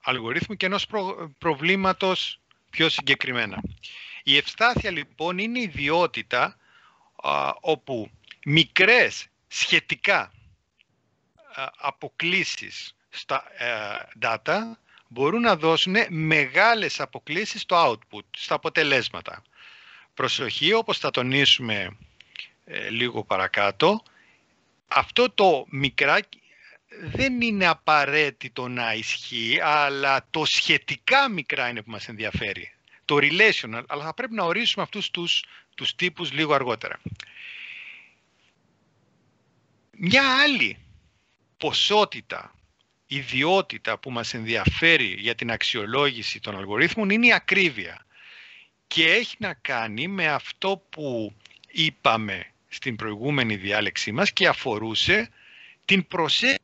αλγορίθμου και ενός προβλήματος πιο συγκεκριμένα. Η ευστάθεια λοιπόν είναι η ιδιότητα όπου μικρές σχετικά αποκλίσεις στα data μπορούν να δώσουν μεγάλες αποκλίσεις στο output, στα αποτελέσματα. Προσοχή, όπως θα τονίσουμε λίγο παρακάτω, αυτό το μικρά δεν είναι απαραίτητο να ισχύει, αλλά το σχετικά μικρά είναι που μας ενδιαφέρει. Το relational, αλλά θα πρέπει να ορίσουμε αυτούς τους τύπους λίγο αργότερα. Μια άλλη ποσότητα, ιδιότητα που μας ενδιαφέρει για την αξιολόγηση των αλγορίθμων είναι η ακρίβεια. Και έχει να κάνει με αυτό που είπαμε στην προηγούμενη διάλεξή μας και αφορούσε την προσέγγιση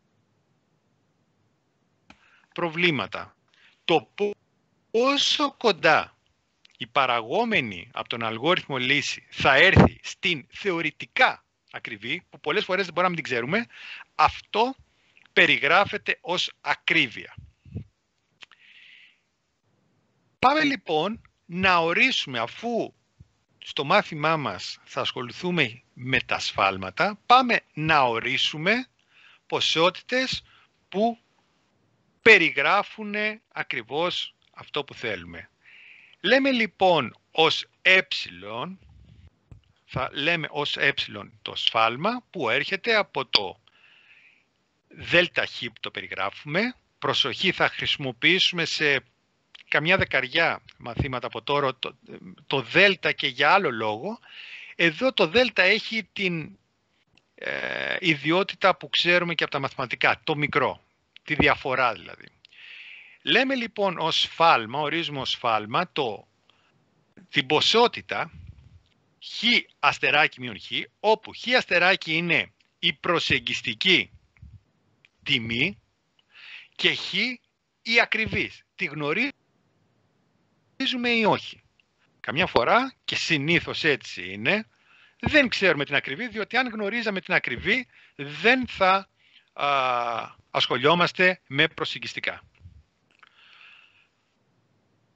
προβλήματα. Το πόσο κοντά η παραγόμενη από τον αλγόριθμο λύση θα έρθει στην θεωρητικά ακριβή, που πολλές φορές δεν μπορούμε να την ξέρουμε, αυτό περιγράφεται ως ακρίβεια. Πάμε λοιπόν να ορίσουμε, αφού στο μάθημά μας θα ασχοληθούμε με τα σφάλματα, πάμε να ορίσουμε ποσότητες που περιγράφουν ακριβώς αυτό που θέλουμε. Λέμε λοιπόν ως το σφάλμα που έρχεται από το ΔΧ που το περιγράφουμε. Προσοχή, θα χρησιμοποιήσουμε σε καμιά δεκαριά μαθήματα από τώρα το δέλτα και για άλλο λόγο. Εδώ το δέλτα έχει την ιδιότητα που ξέρουμε και από τα μαθηματικά, το μικρό, τη διαφορά δηλαδή. Λέμε λοιπόν ως σφάλμα, ορίζουμε ως σφάλμα την ποσότητα χ αστεράκι μείον χ, όπου χ αστεράκι είναι η προσεγγιστική τιμή και χ η ακριβής. Τη γνωρίζουμε ή όχι. Καμιά φορά, και συνήθως έτσι είναι, δεν ξέρουμε την ακριβή, διότι αν γνωρίζαμε την ακριβή δεν θα ασχολιόμαστε με προσεγγιστικά.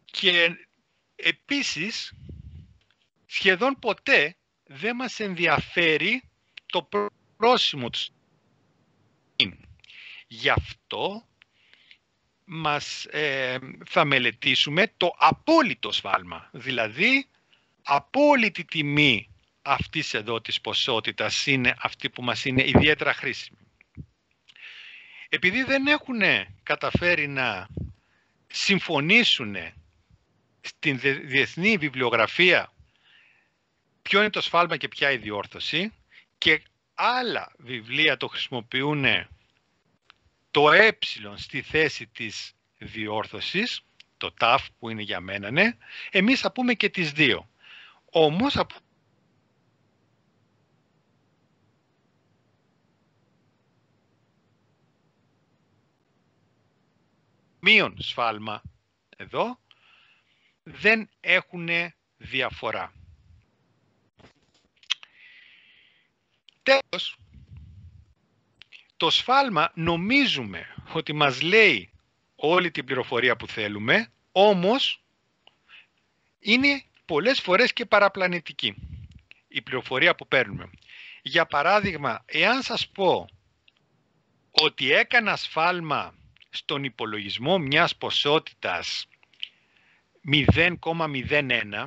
Και επίσης, σχεδόν ποτέ δεν μας ενδιαφέρει το πρόσημο του. Γι' αυτό θα μελετήσουμε το απόλυτο σφάλμα, δηλαδή απόλυτη τιμή αυτής εδώ της ποσότητας είναι αυτή που μας είναι ιδιαίτερα χρήσιμη. Επειδή δεν έχουν καταφέρει να συμφωνήσουν στην διεθνή βιβλιογραφία ποιο είναι το σφάλμα και ποια η διόρθωση, και άλλα βιβλία το χρησιμοποιούν το ε στη θέση της διόρθωσης, το TAF που είναι για μένα, ναι, εμείς θα πούμε και τις δύο. Όμως μείον σφάλμα εδώ δεν έχουν διαφορά. Τέλος, το σφάλμα νομίζουμε ότι μας λέει όλη την πληροφορία που θέλουμε, όμως είναι πολλές φορές και παραπλανητική η πληροφορία που παίρνουμε. Για παράδειγμα, εάν σας πω ότι έκανα σφάλμα στον υπολογισμό μιας ποσότητας 0,01,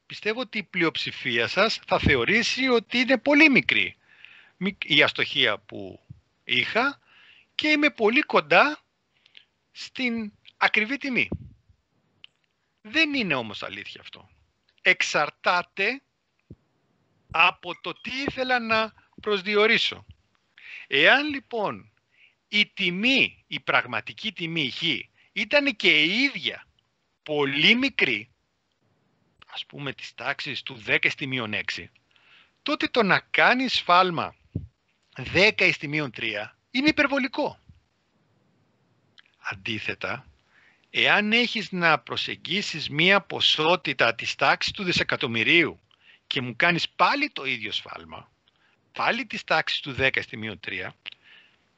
πιστεύω ότι η πλειοψηφία σας θα θεωρήσει ότι είναι πολύ μικρή η αστοχία που είχα και είμαι πολύ κοντά στην ακριβή τιμή. Δεν είναι όμως αλήθεια αυτό. Εξαρτάται από το τι ήθελα να προσδιορίσω. Εάν λοιπόν η τιμή, η πραγματική τιμή χ ήταν και η ίδια πολύ μικρή, ας πούμε της τάξης του 10⁻6, τότε το να κάνει σφάλμα 10⁻3 είναι υπερβολικό. Αντίθετα, εάν έχεις να προσεγγίσεις μία ποσότητα της τάξης του δισεκατομμυρίου και μου κάνεις πάλι το ίδιο σφάλμα, πάλι της τάξης του 10⁻3,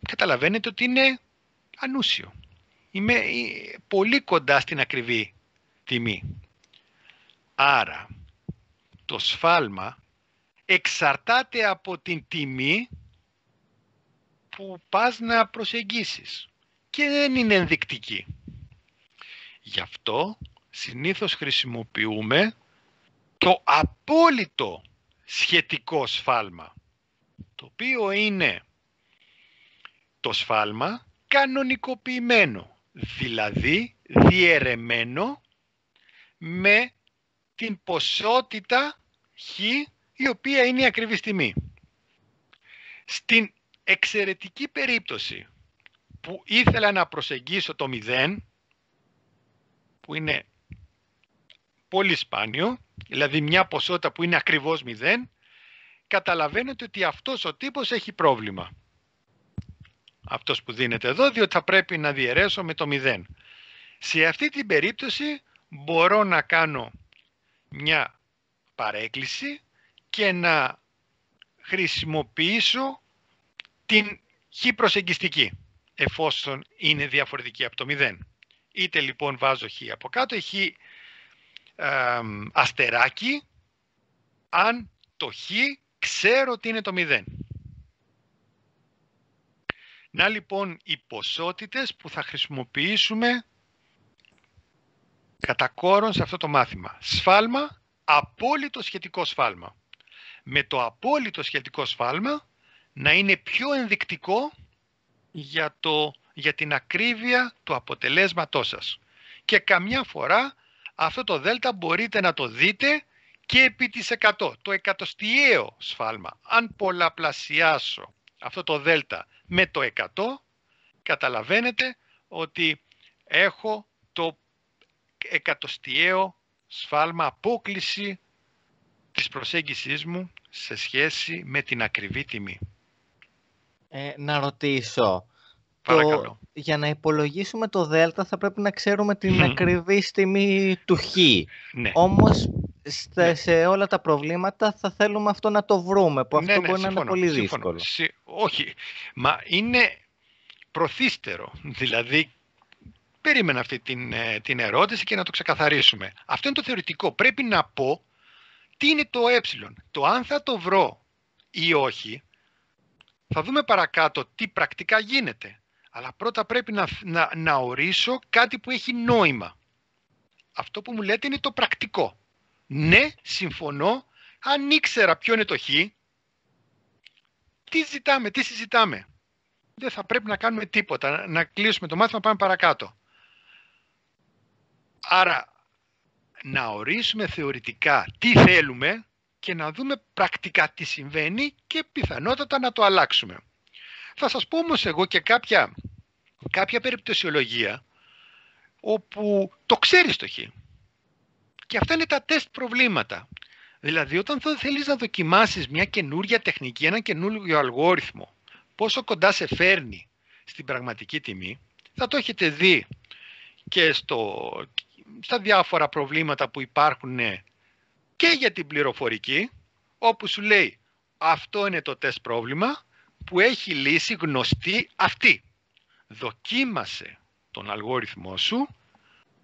καταλαβαίνετε ότι είναι ανούσιο. Είμαι πολύ κοντά στην ακριβή τιμή. Άρα το σφάλμα εξαρτάται από την τιμή που πας να προσεγγίσεις και δεν είναι ενδεικτική. Γι' αυτό συνήθως χρησιμοποιούμε το απόλυτο σχετικό σφάλμα, το οποίο είναι το σφάλμα κανονικοποιημένο, δηλαδή διαιρεμένο με την ποσότητα χ, η οποία είναι η ακριβής τιμή. Στην εξαιρετική περίπτωση που ήθελα να προσεγγίσω το 0, που είναι πολύ σπάνιο, δηλαδή μια ποσότητα που είναι ακριβώς 0, καταλαβαίνετε ότι αυτός ο τύπος έχει πρόβλημα. Αυτός που δίνεται εδώ, διότι θα πρέπει να διαιρέσω με το 0. Σε αυτή την περίπτωση μπορώ να κάνω μια παρέκκληση και να χρησιμοποιήσω την χ προσεγγιστική, εφόσον είναι διαφορετική από το 0. Είτε λοιπόν βάζω χ από κάτω ή χ αστεράκι, αν το χ ξέρω ότι είναι το 0. Να λοιπόν οι ποσότητες που θα χρησιμοποιήσουμε κατά κόρον σε αυτό το μάθημα. Σφάλμα, απόλυτο σχετικό σφάλμα. Με το απόλυτο σχετικό σφάλμα να είναι πιο ενδεικτικό για την ακρίβεια του αποτελέσματός σας. Και καμιά φορά αυτό το δέλτα μπορείτε να το δείτε και επί της 100. Το εκατοστιαίο σφάλμα. Αν πολλαπλασιάσω αυτό το δέλτα με το 100, καταλαβαίνετε ότι έχω το εκατοστιαίο σφάλμα, απόκλιση της προσέγγισης μου σε σχέση με την ακριβή τιμή. Να ρωτήσω. Παρακαλώ. Για να υπολογίσουμε το δέλτα θα πρέπει να ξέρουμε την ακριβή τιμή του χ. Ναι. Όμως σε όλα τα προβλήματα θα θέλουμε αυτό να το βρούμε, που αυτό μπορεί να είναι πολύ δύσκολο. Όχι, μα είναι προθύστερο. Δηλαδή, περίμενα αυτή την ερώτηση και να το ξεκαθαρίσουμε. Αυτό είναι το θεωρητικό. Πρέπει να πω τι είναι το ε. Το αν θα το βρω ή όχι, θα δούμε παρακάτω τι πρακτικά γίνεται. Αλλά πρώτα πρέπει να ορίσω κάτι που έχει νόημα. Αυτό που μου λέτε είναι το πρακτικό. Ναι, συμφωνώ. Αν ήξερα ποιο είναι το χ, τι συζητάμε. Δεν θα πρέπει να κάνουμε τίποτα. Να κλείσουμε το μάθημα, πάμε παρακάτω. Άρα, να ορίσουμε θεωρητικά τι θέλουμε και να δούμε πρακτικά τι συμβαίνει και πιθανότατα να το αλλάξουμε. Θα σας πω όμως εγώ και κάποια περιπτωσιολογία όπου το ξέρεις το χ. Και αυτά είναι τα τεστ προβλήματα. Δηλαδή όταν θέλεις να δοκιμάσεις μια καινούργια τεχνική, ένα καινούργιο αλγόριθμο, πόσο κοντά σε φέρνει στην πραγματική τιμή, θα το έχετε δει και στα διάφορα προβλήματα που υπάρχουν και για την πληροφορική, όπου σου λέει αυτό είναι το τεστ πρόβλημα που έχει λύση γνωστή αυτή. Δοκίμασε τον αλγόριθμό σου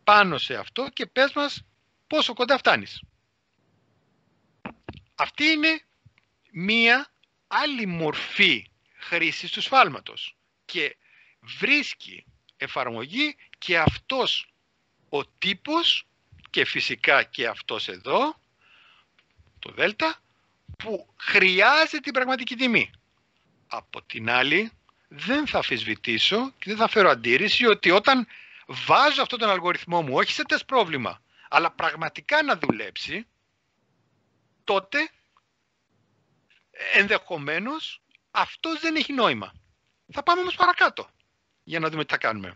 πάνω σε αυτό και πες μας πόσο κοντά φτάνεις. Αυτή είναι μία άλλη μορφή χρήσης του σφάλματος και βρίσκει εφαρμογή και αυτός ο τύπος και φυσικά και αυτός εδώ, το δέλτα, που χρειάζεται την πραγματική τιμή. Από την άλλη, δεν θα αμφισβητήσω και δεν θα φέρω αντίρρηση ότι όταν βάζω αυτόν τον αλγοριθμό μου, όχι σε τεστ πρόβλημα, αλλά πραγματικά να δουλέψει, τότε ενδεχομένως αυτός δεν έχει νόημα. Θα πάμε όμως παρακάτω για να δούμε τι θα κάνουμε.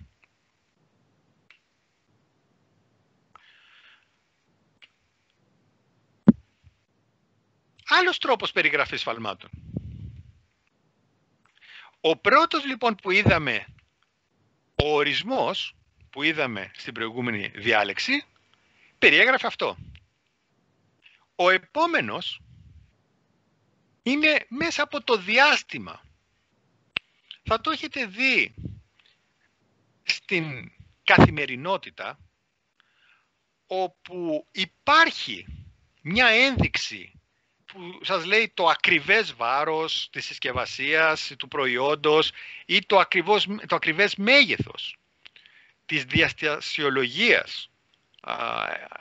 Άλλος τρόπος περιγραφής σφαλμάτων. Ο πρώτος λοιπόν που είδαμε, ο ορισμός που είδαμε στην προηγούμενη διάλεξη, περιέγραφε αυτό. Ο επόμενος είναι μέσα από το διάστημα. Θα το έχετε δει στην καθημερινότητα, όπου υπάρχει μια ένδειξη που σας λέει το ακριβές βάρος της συσκευασίας, του προϊόντος ή το ακριβές μέγεθος της διαστασιολογίας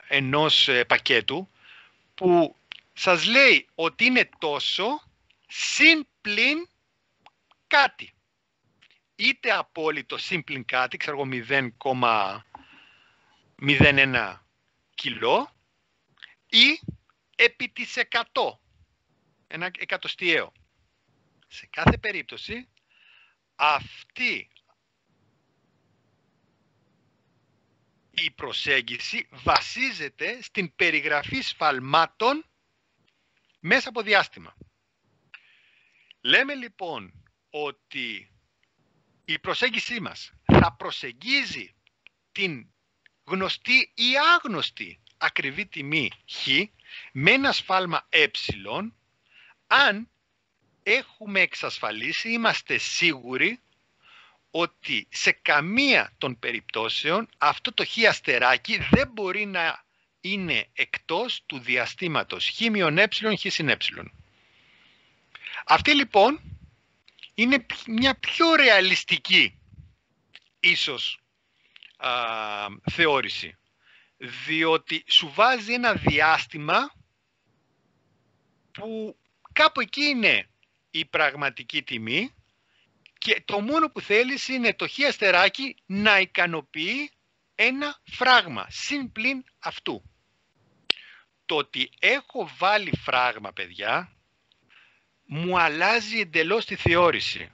ενός πακέτου, που σας λέει ότι είναι τόσο συν πλην κάτι. Είτε απόλυτο συν πλην κάτι, ξέρω εγώ 0,01 κιλό, ή επί της 100, ένα εκατοστιαίο. Σε κάθε περίπτωση, αυτή η προσέγγιση βασίζεται στην περιγραφή σφαλμάτων μέσα από διάστημα. Λέμε λοιπόν ότι η προσέγγιση μας θα προσεγγίζει την γνωστή ή άγνωστη ακριβή τιμή χ με ένα σφάλμα ε, αν έχουμε εξασφαλίσει, είμαστε σίγουροι ότι σε καμία των περιπτώσεων αυτό το χ αστεράκι δεν μπορεί να είναι εκτός του διαστήματος χ-ε, χ-ε. Αυτή λοιπόν είναι μια πιο ρεαλιστική ίσως θεώρηση, διότι σου βάζει ένα διάστημα που κάπου εκεί είναι η πραγματική τιμή και το μόνο που θέλεις είναι το χ αστεράκι να ικανοποιεί ένα φράγμα συν πλην αυτού. Το ότι έχω βάλει φράγμα, παιδιά, μου αλλάζει εντελώς τη θεώρηση.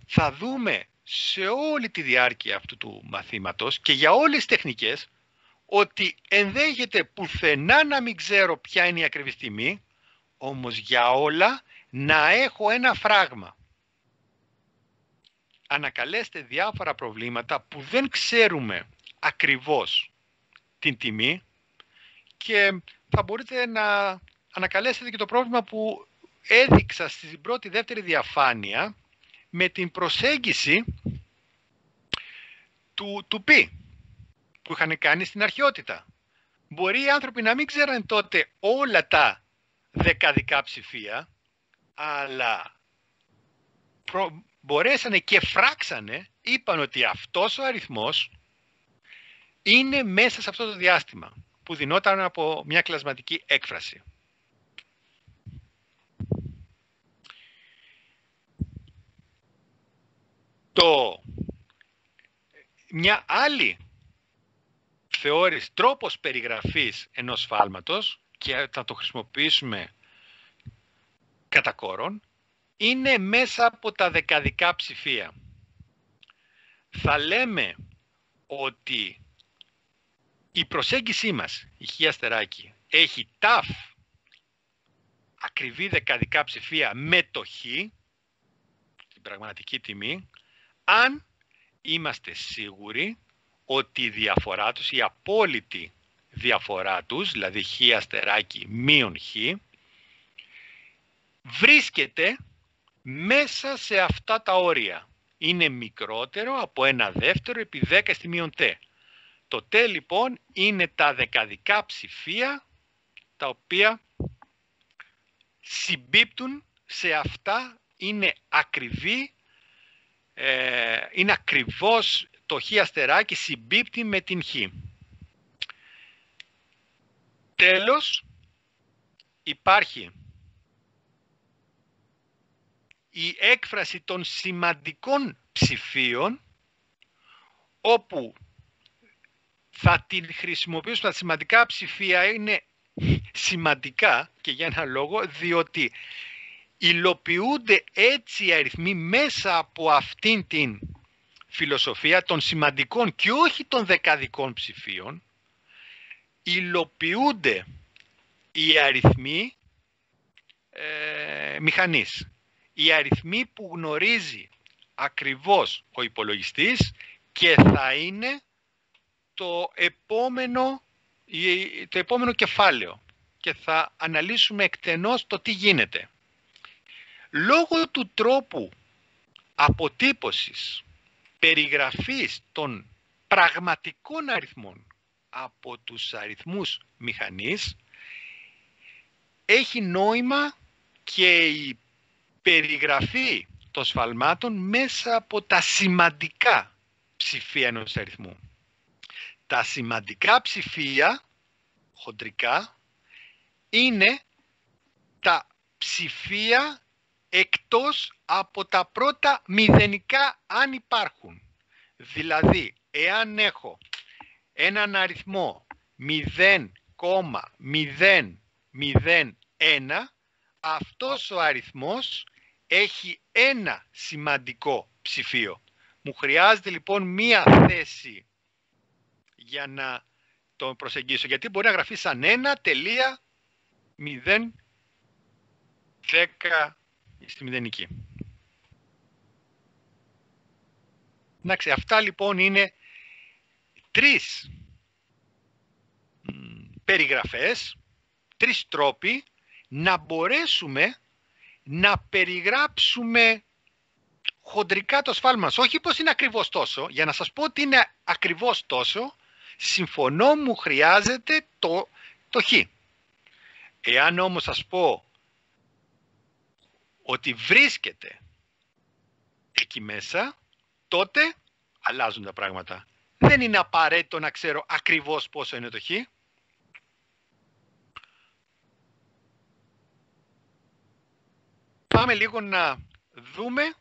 Θα δούμε σε όλη τη διάρκεια αυτού του μαθήματος και για όλες τις τεχνικές ότι ενδέχεται πουθενά να μην ξέρω ποια είναι η ακριβής τιμή, όμως για όλα να έχω ένα φράγμα. Ανακαλέστε διάφορα προβλήματα που δεν ξέρουμε ακριβώς την τιμή και θα μπορείτε να ανακαλέσετε και το πρόβλημα που έδειξα στην πρώτη δεύτερη διαφάνεια με την προσέγγιση του π που είχαν κάνει στην αρχαιότητα. Μπορεί οι άνθρωποι να μην ξέραν τότε όλα τα δεκαδικά ψηφία, αλλά μπορέσανε και φράξανε, είπαν ότι αυτός ο αριθμός είναι μέσα σε αυτό το διάστημα που δινόταν από μια κλασματική έκφραση. Μια άλλη θεώρηση, τρόπος περιγραφής ενός σφάλματος, και θα το χρησιμοποιήσουμε κατά κόρον, είναι μέσα από τα δεκαδικά ψηφία. Θα λέμε ότι η προσέγγιση μας, η χ αστεράκι, έχει ταφ ακριβή δεκαδικά ψηφία με το χ, την πραγματική τιμή, αν είμαστε σίγουροι ότι η διαφορά τους, η απόλυτη διαφορά τους, δηλαδή χ αστεράκι μείον χ, βρίσκεται μέσα σε αυτά τα όρια. Είναι μικρότερο από 1/2 επί 10 στη μείον τ. Το τ λοιπόν είναι τα δεκαδικά ψηφία τα οποία συμπίπτουν σε αυτά, είναι ακριβή, είναι ακριβώς το χ αστεράκι συμπίπτει με την χ. Τέλος, υπάρχει η έκφραση των σημαντικών ψηφίων, όπου θα την χρησιμοποιήσουμε. Τα σημαντικά ψηφία είναι σημαντικά και για ένα λόγο, διότι υλοποιούνται έτσι οι αριθμοί μέσα από αυτήν την φιλοσοφία των σημαντικών και όχι των δεκαδικών ψηφίων. Υλοποιούνται οι αριθμοί μηχανής. Οι αριθμοί που γνωρίζει ακριβώς ο υπολογιστής και θα είναι το επόμενο κεφάλαιο και θα αναλύσουμε εκτενώς το τι γίνεται. Λόγω του τρόπου αποτύπωσης, περιγραφής των πραγματικών αριθμών από τους αριθμούς μηχανής, έχει νόημα και η περιγραφή των σφαλμάτων μέσα από τα σημαντικά ψηφία ενός αριθμού. Τα σημαντικά ψηφία, χοντρικά, είναι τα ψηφία εκτός από τα πρώτα μηδενικά αν υπάρχουν. Δηλαδή, εάν έχω έναν αριθμό 0,001, αυτός ο αριθμός έχει ένα σημαντικό ψηφίο. Μου χρειάζεται λοιπόν μία θέση για να το προσεγγίσω, γιατί μπορεί να γραφεί σαν 1,010 στη μηδενική. Εντάξει, αυτά λοιπόν είναι τρεις περιγραφές, τρεις τρόποι να μπορέσουμε να περιγράψουμε χοντρικά το σφάλμα μας. Όχι πως είναι ακριβώς τόσο. Για να σας πω ότι είναι ακριβώς τόσο, συμφωνώ, μου χρειάζεται το χ. Εάν όμως σας πω ότι βρίσκεται εκεί μέσα, τότε αλλάζουν τα πράγματα. Δεν είναι απαραίτητο να ξέρω ακριβώς πόσο είναι το χ. Πάμε λίγο να δούμε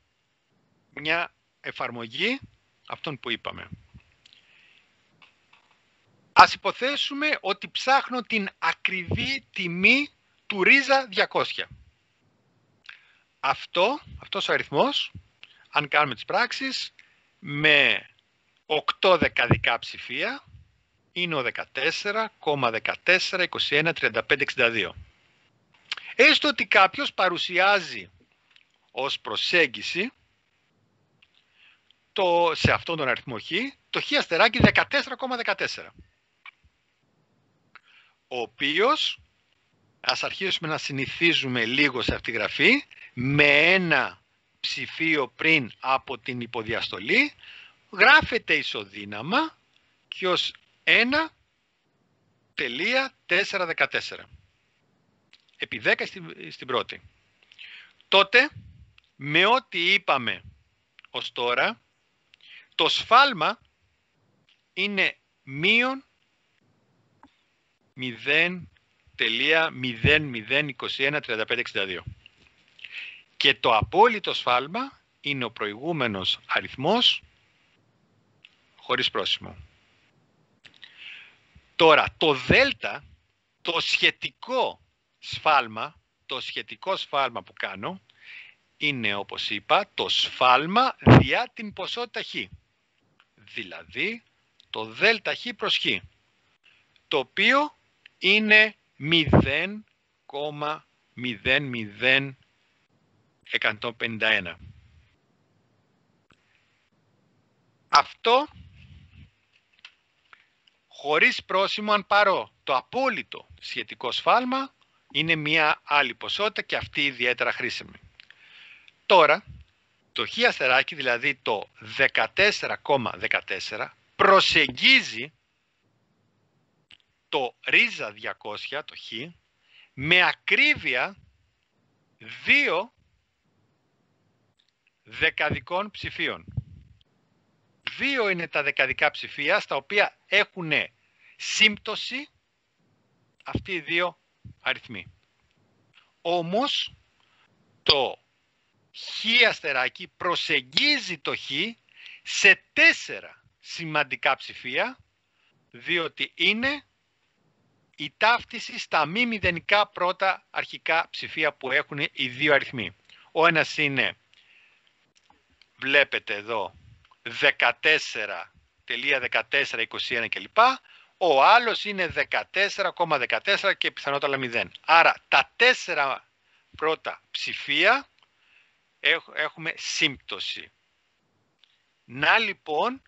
μια εφαρμογή αυτών που είπαμε. Ας υποθέσουμε ότι ψάχνω την ακριβή τιμή του ρίζα 200. Αυτός ο αριθμός, αν κάνουμε τις πράξεις, με 8 δεκαδικά ψηφία, είναι ο 14,14,21,35,62. Έστω ότι κάποιος παρουσιάζει ως προσέγγιση σε αυτόν τον αριθμό χ, το χ αστεράκι 14,14. Ο οποίος, ας αρχίσουμε να συνηθίζουμε λίγο σε αυτή τη γραφή, με ένα ψηφίο πριν από την υποδιαστολή, γράφεται ισοδύναμα και ως 1,414. Επί 10 στην πρώτη. Τότε, με ό,τι είπαμε ως τώρα, το σφάλμα είναι μείον 0,0021,35,62. Και το απόλυτο σφάλμα είναι ο προηγούμενος αριθμός χωρίς πρόσημο. Τώρα, το δέλτα, το σχετικό σφάλμα που κάνω, είναι, όπως είπα, το σφάλμα διά την ποσότητα χ. Δηλαδή, το δέλτα χ προς χ, το οποίο είναι 0,00151. Αυτό, χωρίς πρόσημο, αν πάρω το απόλυτο σχετικό σφάλμα, είναι μια άλλη ποσότητα και αυτή ιδιαίτερα χρήσιμη. Τώρα, το χ αστεράκι, δηλαδή το 14,14, προσεγγίζει το ρίζα 200, το χ, με ακρίβεια 2 δεκαδικών ψηφίων. 2 είναι τα δεκαδικά ψηφία στα οποία έχουν σύμπτωση αυτοί οι δύο αριθμοί. Όμως το χ αστεράκι προσεγγίζει το χ σε 4 σημαντικά ψηφία, διότι είναι η ταύτιση στα μη μηδενικά πρώτα αρχικά ψηφία που έχουν οι δύο αριθμοί. Ο ένας είναι, βλέπετε εδώ, 14,14,21 κλπ. Ο άλλος είναι 14,14 και πιθανότατα 0. Άρα τα 4 πρώτα ψηφία έχουμε σύμπτωση. Να λοιπόν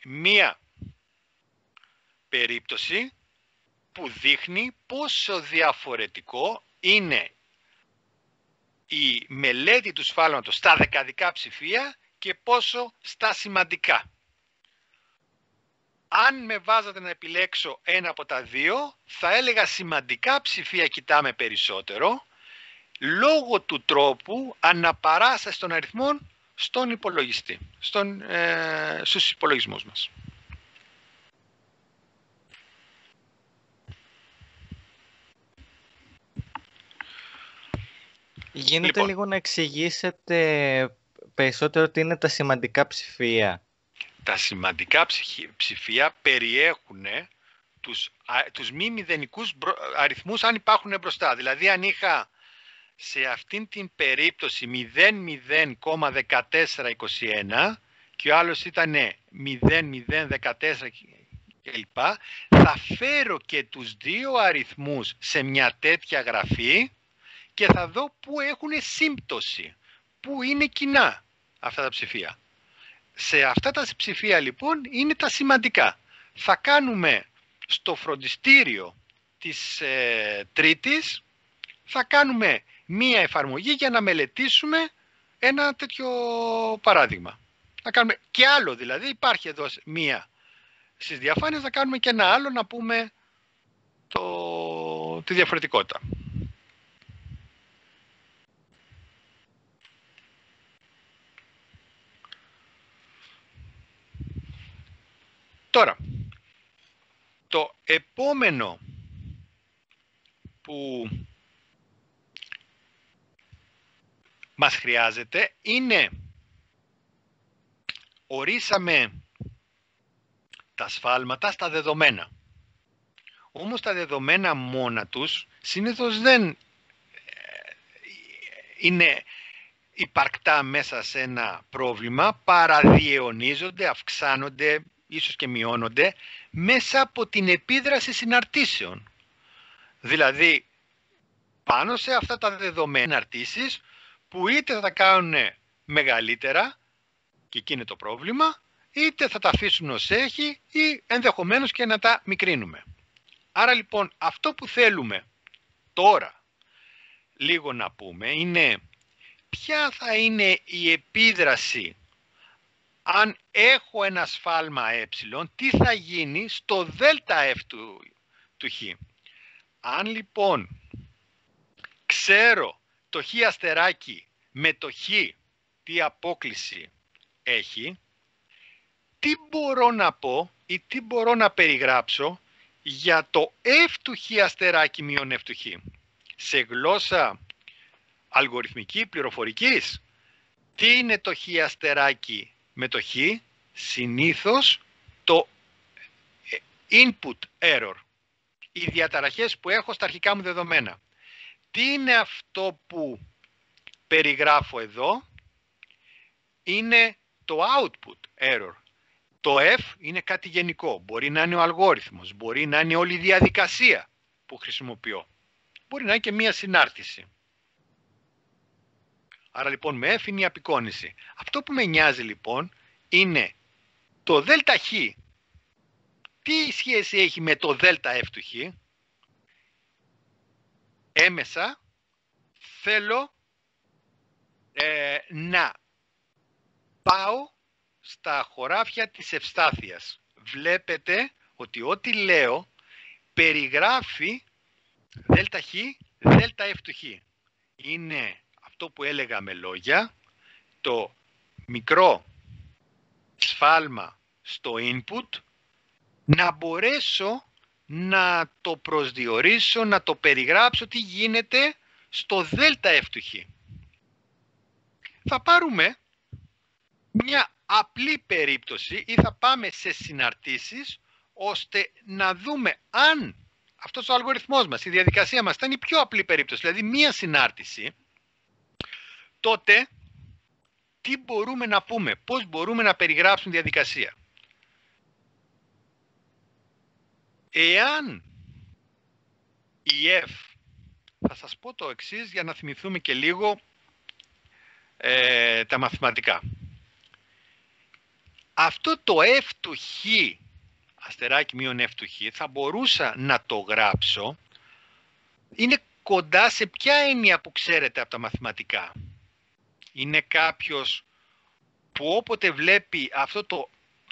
μία περίπτωση που δείχνει πόσο διαφορετικό είναι η μελέτη του σφάλματος στα δεκαδικά ψηφία και πόσο στα σημαντικά. Αν με βάζατε να επιλέξω ένα από τα δύο, θα έλεγα σημαντικά ψηφία κοιτάμε περισσότερο, λόγω του τρόπου αναπαράσταση των αριθμών στον υπολογιστή, στους υπολογισμούς μας. Γίνεται Λοιπόν, λίγο να εξηγήσετε περισσότερο τι είναι τα σημαντικά ψηφία. Τα σημαντικά ψηφία περιέχουν τους μη μηδενικούς αριθμούς αν υπάρχουν μπροστά. Δηλαδή αν είχα σε αυτήν την περίπτωση 0,0,1421 και ο άλλος ήταν 0,014 κλπ. Θα φέρω και τους δύο αριθμούς σε μια τέτοια γραφή και θα δω πού έχουν σύμπτωση, πού είναι κοινά αυτά τα ψηφία. Σε αυτά τα ψηφία λοιπόν είναι τα σημαντικά. Θα κάνουμε στο φροντιστήριο της Τρίτης, θα κάνουμε μία εφαρμογή για να μελετήσουμε ένα τέτοιο παράδειγμα. Να κάνουμε και άλλο δηλαδή, υπάρχει εδώ μία στις διαφάνειες, να κάνουμε και ένα άλλο να πούμε τη διαφορετικότητα. Τώρα, το επόμενο που μας χρειάζεται είναι, ορίσαμε τα σφάλματα στα δεδομένα. Όμως τα δεδομένα μόνα τους συνήθως δεν είναι υπαρκτά μέσα σε ένα πρόβλημα, παραδιαιωνίζονται, αυξάνονται, ίσως και μειώνονται, μέσα από την επίδραση συναρτήσεων. Δηλαδή, πάνω σε αυτά τα δεδομένα συναρτήσεις, που είτε θα τα κάνουν μεγαλύτερα, και εκεί είναι το πρόβλημα, είτε θα τα αφήσουν ως έχει ή ενδεχομένως και να τα μικρύνουμε. Άρα λοιπόν, αυτό που θέλουμε τώρα λίγο να πούμε είναι ποια θα είναι η επίδραση αν έχω ένα σφάλμα ε, τι θα γίνει στο ΔΕΛΤΑ F του χ. Αν λοιπόν ξέρω το χ αστεράκι με το χ τι απόκλιση έχει, τι μπορώ να πω ή τι μπορώ να περιγράψω για το F του χ αστεράκι μείον F του χ. Σε γλώσσα αλγοριθμική πληροφορικής, τι είναι το χ αστεράκι με το χ? Συνήθως το input error, οι διαταραχές που έχω στα αρχικά μου δεδομένα. Τι είναι αυτό που περιγράφω εδώ? Είναι το output error. Το F είναι κάτι γενικό. Μπορεί να είναι ο αλγόριθμος, μπορεί να είναι όλη η διαδικασία που χρησιμοποιώ. Μπορεί να είναι και μία συνάρτηση. Άρα λοιπόν με F είναι η απεικόνηση. Αυτό που με νοιάζει λοιπόν είναι το ΔΧ. Τι σχέση έχει με το ΔF του χ? Έμεσα θέλω να πάω στα χωράφια της ευστάθειας. Βλέπετε ότι ό,τι λέω περιγράφει ΔΧ, ΔF του χ. Είναι αυτό που έλεγα με λόγια, το μικρό σφάλμα στο input, να μπορέσω να το προσδιορίσω, να το περιγράψω τι γίνεται στο ΔF του χ. Θα πάρουμε μια απλή περίπτωση ή θα πάμε σε συναρτήσεις ώστε να δούμε αν αυτός ο αλγοριθμός μας, η διαδικασία μας ήταν η πιο απλή περίπτωση, δηλαδή μία συνάρτηση, τότε τι μπορούμε να πούμε, πώς μπορούμε να περιγράψουμε διαδικασία. Εάν η F, θα σας πω το εξής για να θυμηθούμε και λίγο τα μαθηματικά. Αυτό το F του χ, αστεράκι μείον F του χ, θα μπορούσα να το γράψω, είναι κοντά σε ποια έννοια που ξέρετε από τα μαθηματικά? Είναι κάποιος που όποτε βλέπει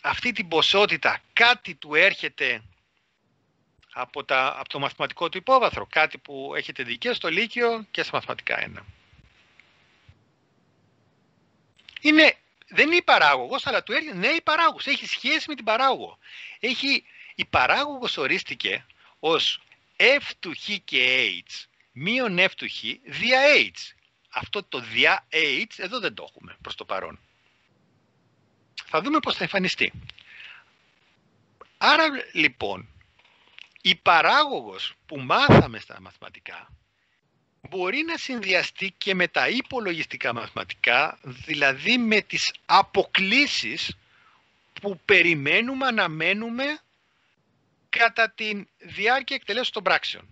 αυτή την ποσότητα, κάτι του έρχεται από το μαθηματικό του υπόβαθρο, κάτι που έχετε δει και στο Λύκειο και στα μαθηματικά 1. Δεν είναι η παράγωγος, αλλά του έρχεται, ναι, η παράγωγος, έχει σχέση με την παράγωγο. Η παράγωγος ορίστηκε ως F του Χ και H μείον F του Χ δια H. Αυτό το δια H εδώ δεν το έχουμε προς το παρόν. Θα δούμε πώς θα εμφανιστεί. Άρα λοιπόν, η παράγωγος που μάθαμε στα μαθηματικά μπορεί να συνδυαστεί και με τα υπολογιστικά μαθηματικά, δηλαδή με τις αποκλίσεις που περιμένουμε, αναμένουμε κατά τη διάρκεια εκτελέσεως των πράξεων.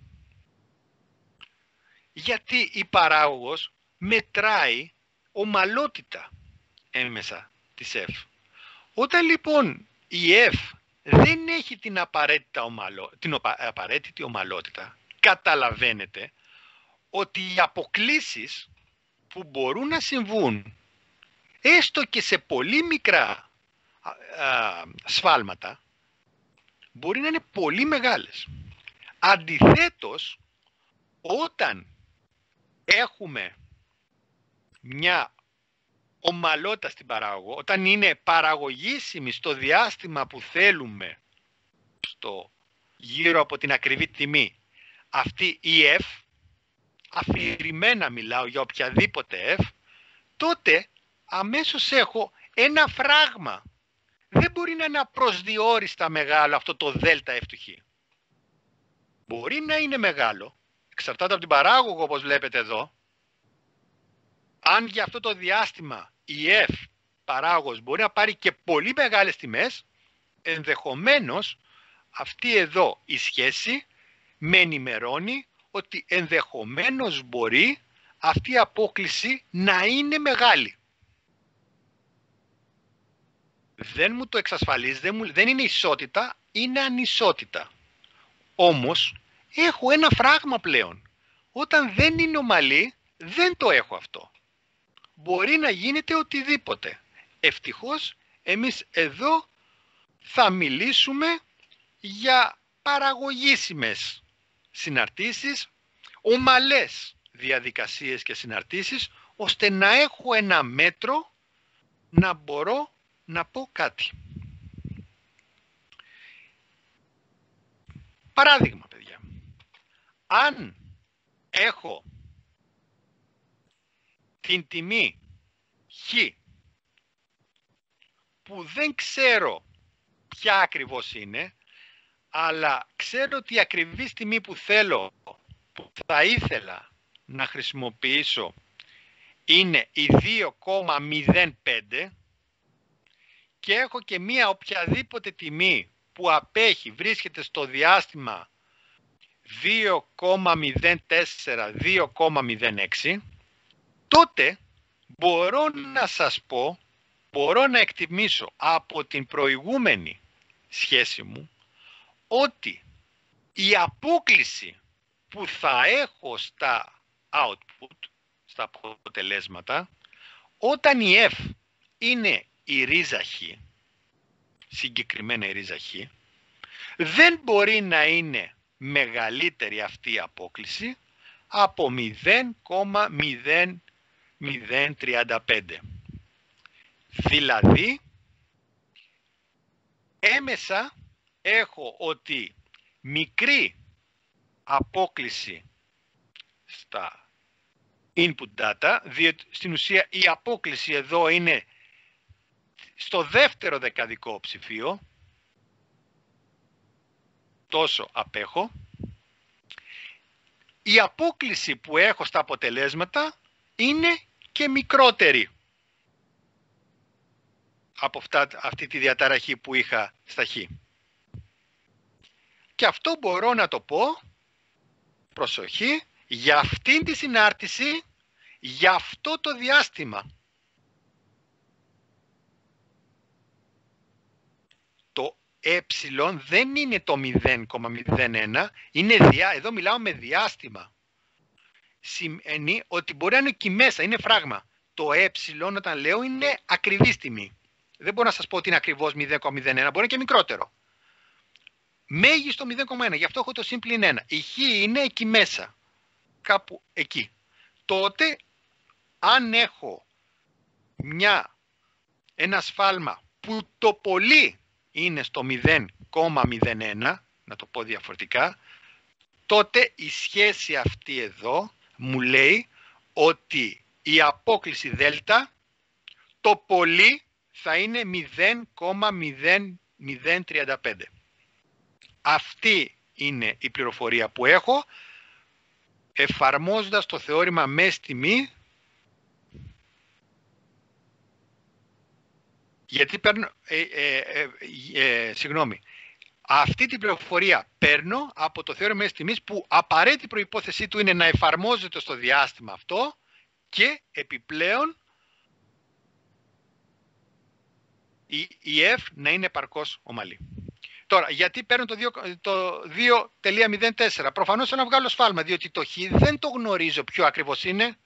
Γιατί η παράγωγος μετράει ομαλότητα έμεσα της F. Όταν λοιπόν η F δεν έχει την απαραίτητη ομαλότητα, καταλαβαίνετε ότι οι αποκλίσεις που μπορούν να συμβούν έστω και σε πολύ μικρά σφάλματα μπορεί να είναι πολύ μεγάλες. Αντιθέτως, όταν έχουμε μια ομαλότητα στην παράγωγο, όταν είναι παραγωγήσιμη στο διάστημα που θέλουμε, γύρω από την ακριβή τιμή, αυτή η F, αφηρημένα μιλάω για οποιαδήποτε F, τότε αμέσως έχω ένα φράγμα. Δεν μπορεί να είναι απροσδιόριστα μεγάλο αυτό το δέλτα F του Χ. Μπορεί να είναι μεγάλο, εξαρτάται από την παράγωγο όπως βλέπετε εδώ. Αν για αυτό το διάστημα η F παράγωγος μπορεί να πάρει και πολύ μεγάλες τιμές, ενδεχομένως αυτή εδώ η σχέση με ενημερώνει ότι ενδεχομένως μπορεί αυτή η απόκλιση να είναι μεγάλη. Δεν μου το εξασφαλίζει, δεν είναι ισότητα, είναι ανισότητα. Όμως έχω ένα φράγμα πλέον. Όταν δεν είναι ομαλή, δεν το έχω αυτό. Μπορεί να γίνεται οτιδήποτε. Ευτυχώς εμείς εδώ θα μιλήσουμε για παραγωγήσιμες συναρτήσεις, ομαλές διαδικασίες και συναρτήσεις, ώστε να έχω ένα μέτρο να μπορώ να πω κάτι. Παράδειγμα, παιδιά. Αν έχω την τιμή Χ που δεν ξέρω ποια ακριβώς είναι, αλλά ξέρω ότι η ακριβής τιμή που θα ήθελα να χρησιμοποιήσω είναι η 2,05 και έχω και μία οποιαδήποτε τιμή που απέχει, βρίσκεται στο διάστημα 2,04-2,06, τότε μπορώ να σας πω, μπορώ να εκτιμήσω από την προηγούμενη σχέση μου ότι η απόκλιση που θα έχω στα output, στα αποτελέσματα, όταν η F είναι η ρίζα Χ, συγκεκριμένα η ρίζα Χ, δεν μπορεί να είναι μεγαλύτερη αυτή η απόκλιση από 0,0035. Δηλαδή, έμεσα έχω ότι μικρή απόκλιση στα input data, διότι στην ουσία η απόκλιση εδώ είναι στο δεύτερο δεκαδικό ψηφίο, τόσο απέχω. Η απόκλιση που έχω στα αποτελέσματα είναι και μικρότερη από αυτή τη διαταραχή που είχα στα Χ. Και αυτό μπορώ να το πω, προσοχή, για αυτήν τη συνάρτηση, για αυτό το διάστημα. Το ε δεν είναι το 0,01, είναι εδώ μιλάω με διάστημα. Σημαίνει ότι μπορεί να είναι εκεί μέσα, είναι φράγμα. το ε όταν λέω είναι ακριβής τιμή. Δεν μπορώ να σας πω ότι είναι ακριβώς 0,01, μπορεί και μικρότερο. Μέγιστο 0,1, γι' αυτό έχω το σύμπλην 1. Η χ είναι εκεί μέσα, κάπου εκεί. Τότε, αν έχω ένα σφάλμα που το πολύ είναι στο 0,01, να το πω διαφορετικά, τότε η σχέση αυτή εδώ μου λέει ότι η απόκλιση δέλτα το πολύ θα είναι 0,0035. Αυτή είναι η πληροφορία που έχω εφαρμόζοντας το θεώρημα μέση τιμή. Γιατί παίρνω, αυτή την πληροφορία παίρνω από το θεώρημα μέσης τιμής που απαραίτητη προϋπόθεσή του είναι να εφαρμόζεται στο διάστημα αυτό και επιπλέον η F να είναι επαρκώς ομαλή. Τώρα, γιατί παίρνω το 2.04. Προφανώς θέλω να βγάλω σφάλμα, διότι το χ δεν το γνωρίζω ποιο ακριβώς είναι.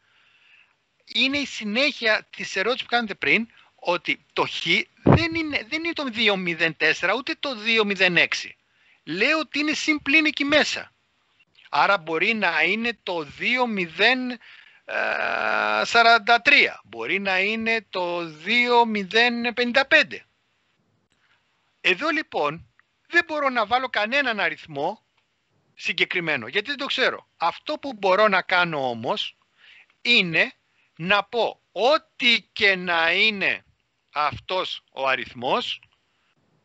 Είναι η συνέχεια της ερώτησης που κάνετε πριν, ότι το χ δεν είναι το 2.04 ούτε το 2.06. Λέω ότι είναι συμπλήν εκεί μέσα. Άρα μπορεί να είναι το 2.043. Μπορεί να είναι το 2.055. Εδώ λοιπόν δεν μπορώ να βάλω κανέναν αριθμό συγκεκριμένο, γιατί δεν το ξέρω. Αυτό που μπορώ να κάνω όμως είναι να πω ό,τι και να είναι αυτός ο αριθμός,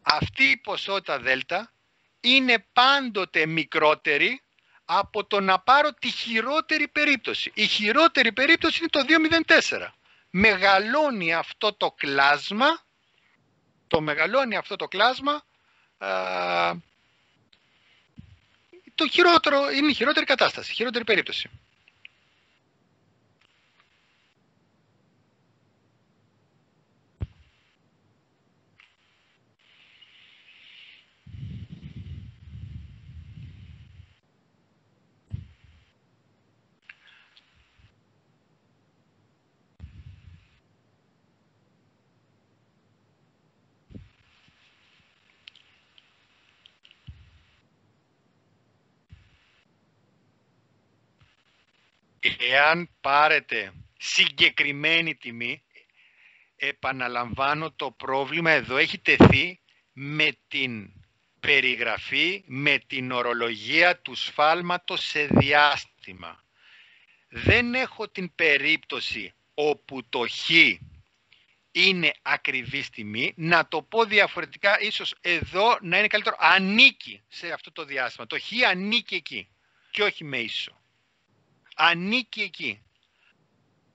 αυτή η ποσότητα δέλτα είναι πάντοτε μικρότερη από το να πάρω τη χειρότερη περίπτωση. Η χειρότερη περίπτωση είναι το 2.04. Μεγαλώνει αυτό το κλάσμα, το χειρότερο, είναι η χειρότερη κατάσταση, η χειρότερη περίπτωση. Εάν πάρετε συγκεκριμένη τιμή, επαναλαμβάνω, το πρόβλημα εδώ έχει τεθεί με την περιγραφή, με την ορολογία του σφάλματος σε διάστημα. Δεν έχω την περίπτωση όπου το χ είναι ακριβής τιμή. Να το πω διαφορετικά, ίσως εδώ να είναι καλύτερο, ανήκει σε αυτό το διάστημα. Το χ ανήκει εκεί και όχι με ίσο. Ανήκει εκεί.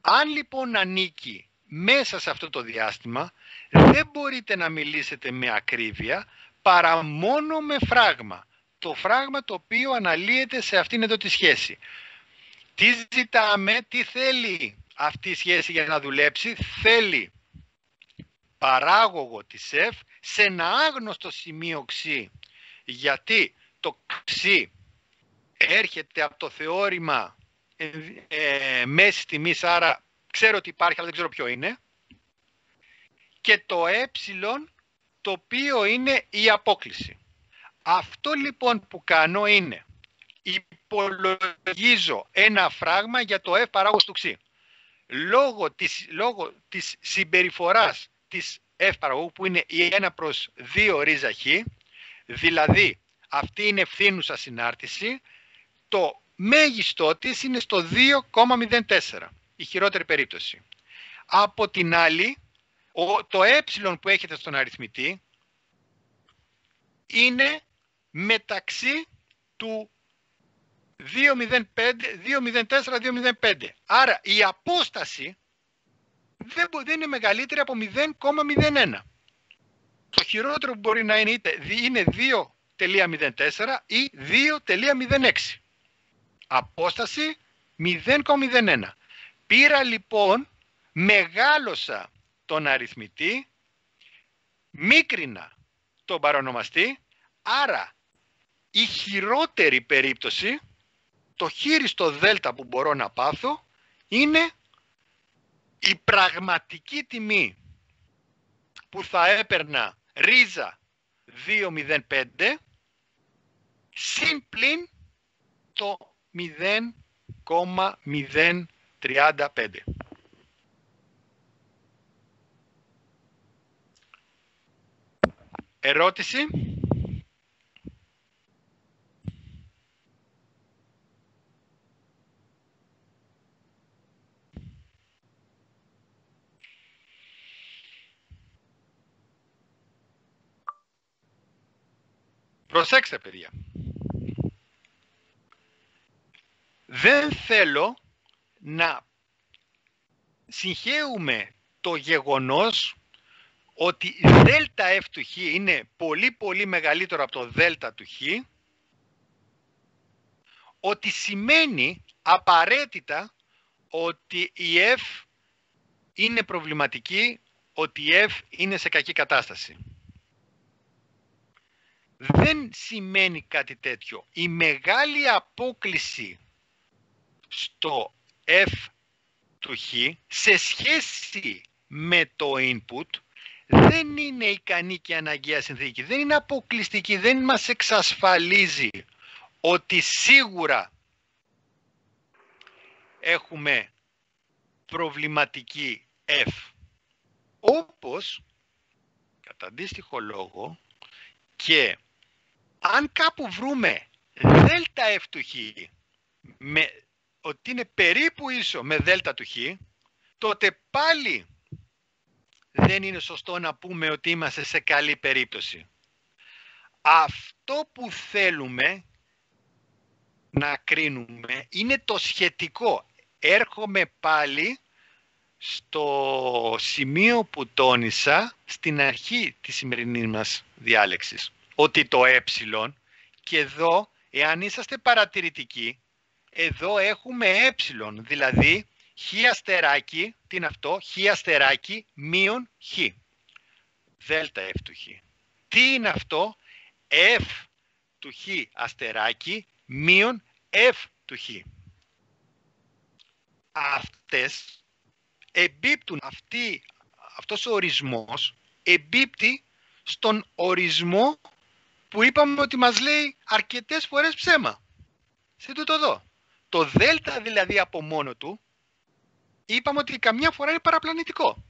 Αν λοιπόν ανήκει μέσα σε αυτό το διάστημα, δεν μπορείτε να μιλήσετε με ακρίβεια παρά μόνο με φράγμα. Το φράγμα το οποίο αναλύεται σε αυτήν εδώ τη σχέση. Τι ζητάμε, τι θέλει αυτή η σχέση για να δουλέψει? Θέλει παράγωγο της F σε ένα άγνωστο σημείο ξ. Γιατί το ξ έρχεται από το θεώρημα μέσης τιμής, άρα ξέρω ότι υπάρχει αλλά δεν ξέρω ποιο είναι, και το ε το οποίο είναι η απόκλιση. Αυτό λοιπόν που κάνω είναι υπολογίζω ένα φράγμα για το F παράγωγος του Ξ. Λόγω της συμπεριφοράς της F παραγωγού που είναι η 1/2 ρίζα Χ, δηλαδή αυτή είναι ευθύνουσα συνάρτηση, το μέγιστό της είναι στο 2,04, η χειρότερη περίπτωση. Από την άλλη, το ε που έχετε στον αριθμητή είναι μεταξύ του 2,04-2,05. Άρα η απόσταση δεν είναι μεγαλύτερη από 0,01. Το χειρότερο που μπορεί να είναι είτε είναι 2,04 ή 2,06. Απόσταση 0,01. Πήρα λοιπόν, μεγάλωσα τον αριθμητή, μίκρινα τον παρονομαστή, άρα η χειρότερη περίπτωση, το χείριστο δέλτα που μπορώ να πάθω, είναι η πραγματική τιμή που θα έπαιρνα ρίζα 2,05 συν πλην το 0,035. Ερώτηση. Προσέξτε, παιδιά. Δεν θέλω να συγχέουμε το γεγονός ότι δέλτα F του Χ είναι πολύ πολύ μεγαλύτερο από το δέλτα του Χ, ότι σημαίνει απαραίτητα ότι η F είναι προβληματική, ότι η F είναι σε κακή κατάσταση. Δεν σημαίνει κάτι τέτοιο. Η μεγάλη απόκλιση στο F του Χ σε σχέση με το input δεν είναι ικανή και αναγκαία συνθήκη. Δεν είναι αποκλειστική, δεν μας εξασφαλίζει ότι σίγουρα έχουμε προβληματική F. Όπως, κατά αντίστοιχο λόγο, και αν κάπου βρούμε δέλτα F του Χ ότι είναι περίπου ίσο με δέλτα του Χ, τότε πάλι δεν είναι σωστό να πούμε ότι είμαστε σε καλή περίπτωση. Αυτό που θέλουμε να κρίνουμε είναι το σχετικό. Έρχομαι πάλι στο σημείο που τόνισα στην αρχή της σημερινής μας διάλεξης. Ότι το ε, και εδώ, εάν είσαστε παρατηρητικοί, εδώ έχουμε ε, δηλαδή χ αστεράκι, τι είναι αυτό, χ αστεράκι μείον χ. Δέλτα F του Χ. Τι είναι αυτό, F του Χ αστεράκι μείον F του Χ. Αυτές εμπίπτουν, αυτός ο ορισμός εμπίπτει στον ορισμό που είπαμε ότι μας λέει αρκετές φορές ψέμα. Σε τούτο εδώ. Το δέλτα δηλαδή από μόνο του είπαμε ότι καμιά φορά είναι παραπλανητικό.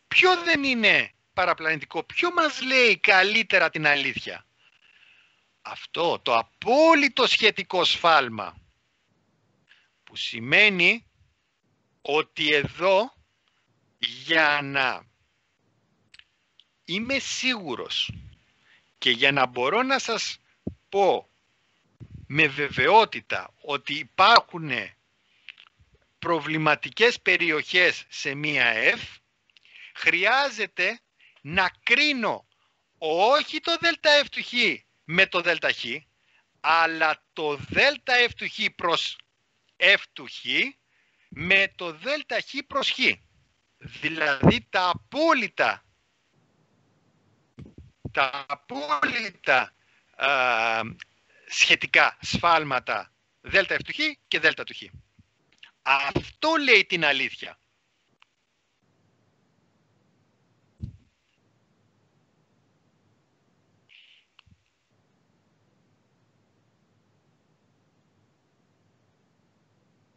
Ποιο δεν είναι παραπλανητικό, ποιο μας λέει καλύτερα την αλήθεια? Αυτό το απόλυτο σχετικό σφάλμα, που σημαίνει ότι εδώ για να είμαι σίγουρος και για να μπορώ να σας πω με βεβαιότητα ότι υπάρχουν προβληματικές περιοχές σε μία F, χρειάζεται να κρίνω όχι το ΔΕΛΤΑ F του Χ με το ΔΕΛΤΑ Χ, αλλά το ΔΕΛΤΑ F του Χ προς F του Χ με το ΔΕΛΤΑ Χ προς Χ. Δηλαδή τα απόλυτα σχετικά σφάλματα ΔΕΛΤΑ F του Χ και ΔΕΛΤΑ του Χ. Αυτό λέει την αλήθεια.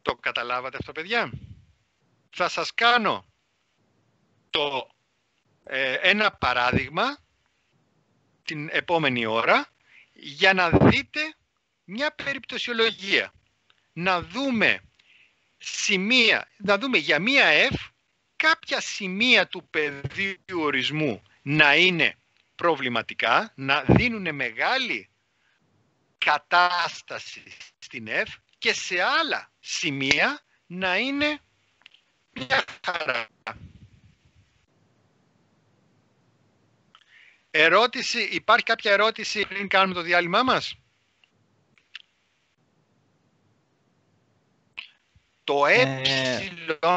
Το καταλάβατε αυτό, παιδιά? Θα σας κάνω ένα παράδειγμα την επόμενη ώρα για να δείτε μια περιπτωσιολογία. Να δούμε για μία F κάποια σημεία του πεδίου ορισμού να είναι προβληματικά, να δίνουν μεγάλη κατάσταση στην F και σε άλλα σημεία να είναι μια χαρά. Υπάρχει κάποια ερώτηση πριν κάνουμε το διάλειμμά μας? Το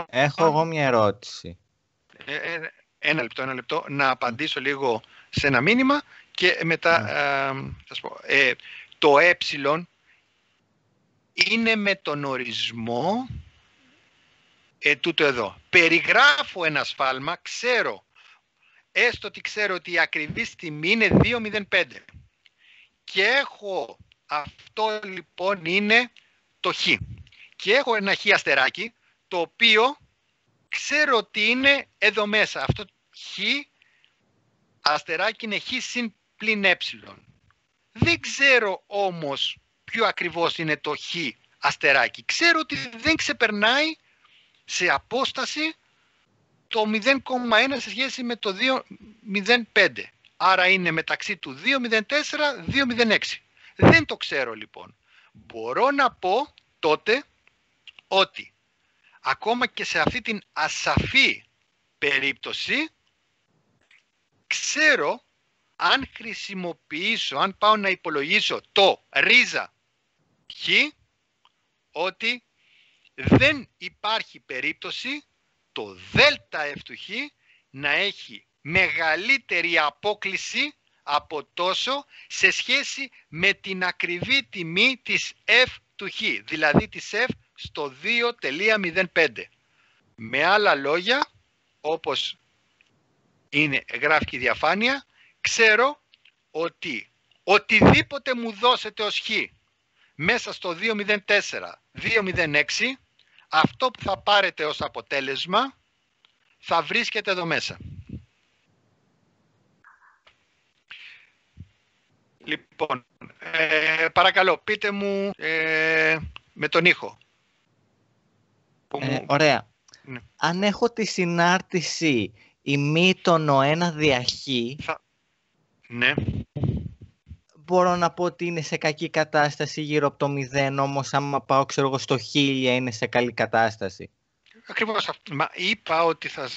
έχω εγώ μια ερώτηση. Ένα λεπτό, να απαντήσω λίγο σε ένα μήνυμα και μετά θα σας πω. Το είναι με τον ορισμό Τούτο εδώ. Περιγράφω ένα σφάλμα, ξέρω, έστω ότι ξέρω ότι η ακριβή τιμή είναι 2,05. Και έχω, αυτό λοιπόν είναι το χ. Και έχω ένα χ αστεράκι, το οποίο ξέρω ότι είναι εδώ μέσα. Αυτό χ αστεράκι είναι χ συν πλην ε. Δεν ξέρω όμως ποιο ακριβώς είναι το χ αστεράκι. Ξέρω ότι δεν ξεπερνάει σε απόσταση το 0,1 σε σχέση με το 2,05. Άρα είναι μεταξύ του 2,04-2,06. Δεν το ξέρω λοιπόν. Μπορώ να πω τότε ότι ακόμα και σε αυτή την ασαφή περίπτωση ξέρω αν χρησιμοποιήσω, αν πάω να υπολογίσω το ρίζα χ, ότι δεν υπάρχει περίπτωση το δέλτα f του χ να έχει μεγαλύτερη απόκλιση από τόσο σε σχέση με την ακριβή τιμή της f του χ, δηλαδή της f στο 2,05. Με άλλα λόγια, όπως γράφει η διαφάνεια, ξέρω ότι οτιδήποτε μου δώσετε ως χ μέσα στο 2,04-2,06, αυτό που θα πάρετε ως αποτέλεσμα θα βρίσκεται εδώ μέσα. Λοιπόν, παρακαλώ, πείτε μου με τον ήχο. Ωραία. Ναι. Αν έχω τη συνάρτηση ημίτονο 1 δια χ, ναι. μπορώ να πω ότι είναι σε κακή κατάσταση γύρω από το 0, όμως άμα πάω στο 1000 είναι σε καλή κατάσταση. Ακριβώς αυτό. Μα είπα ότι θα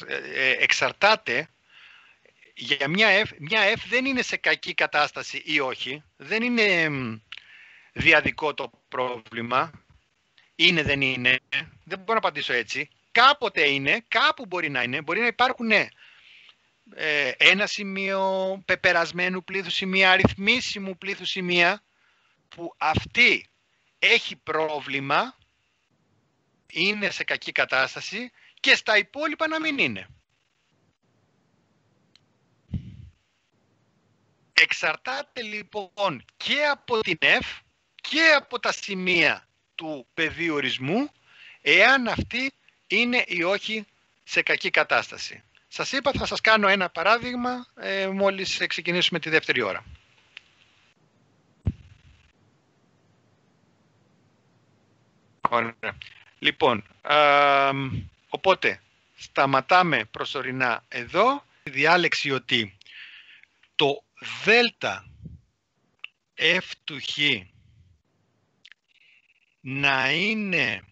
εξαρτάται για μια F δεν είναι σε κακή κατάσταση ή όχι. Δεν είναι διαδικό το πρόβλημα. Είναι, δεν είναι. Δεν μπορώ να απαντήσω έτσι. Κάποτε είναι, κάπου μπορεί να είναι. Μπορεί να υπάρχουν ένα σημείο πεπερασμένου πλήθου σημεία, αριθμίσιμου πλήθου σημεία, που αυτή έχει πρόβλημα, είναι σε κακή κατάσταση, και στα υπόλοιπα να μην είναι. Εξαρτάται λοιπόν και από την F και από τα σημεία του πεδίου ορισμού, εάν αυτή είναι ή όχι σε κακή κατάσταση. Σας είπα, θα σας κάνω ένα παράδειγμα μόλις ξεκινήσουμε τη δεύτερη ώρα. Ωραία. Λοιπόν, οπότε σταματάμε προσωρινά εδώ. Η διάλεξη ότι το δέλτα f του χ να είναι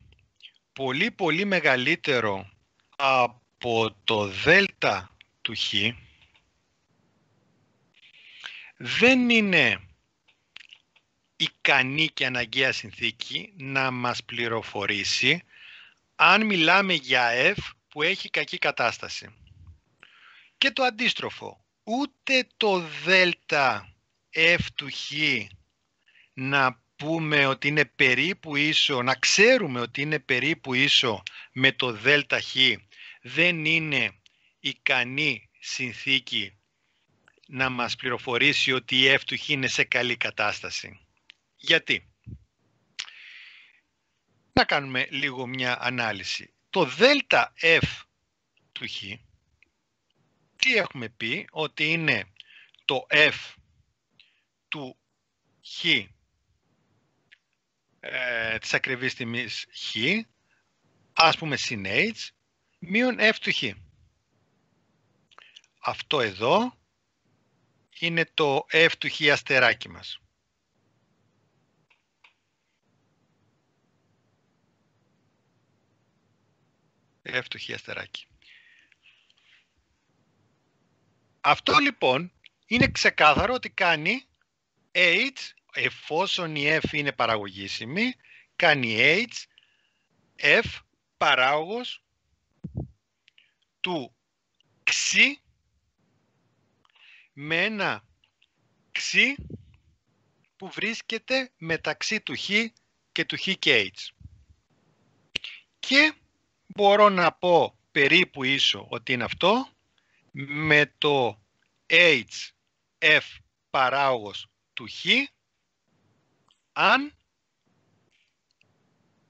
πολύ πολύ μεγαλύτερο από το δέλτα του χ δεν είναι ικανή και αναγκαία συνθήκη να μας πληροφορήσει αν μιλάμε για F που έχει κακή κατάσταση. Και το αντίστροφο, ούτε το δέλτα F του χ να πούμε ότι είναι περίπου ίσο, να ξέρουμε ότι είναι περίπου ίσο με το δέλτα χ, δεν είναι ικανή συνθήκη να μας πληροφορήσει ότι η F του χ είναι σε καλή κατάσταση. Γιατί? Να κάνουμε λίγο μια ανάλυση. Το δέλτα F του χ, τι έχουμε πει? Ότι είναι το F του χ της ακριβής τιμής χ, ας πούμε συν h, μείον F του χ. Αυτό εδώ είναι το F του χ αστεράκι μας. F του χ αστεράκι. Αυτό λοιπόν είναι ξεκάθαρο ότι κάνει H, εφόσον η F είναι παραγωγήσιμη, κάνει H, F παράγωγος του ξ με ένα ξ που βρίσκεται μεταξύ του χ και του χ και h. Και μπορώ να πω περίπου ίσο ότι είναι αυτό, με το HF παράγωγος του Χ, αν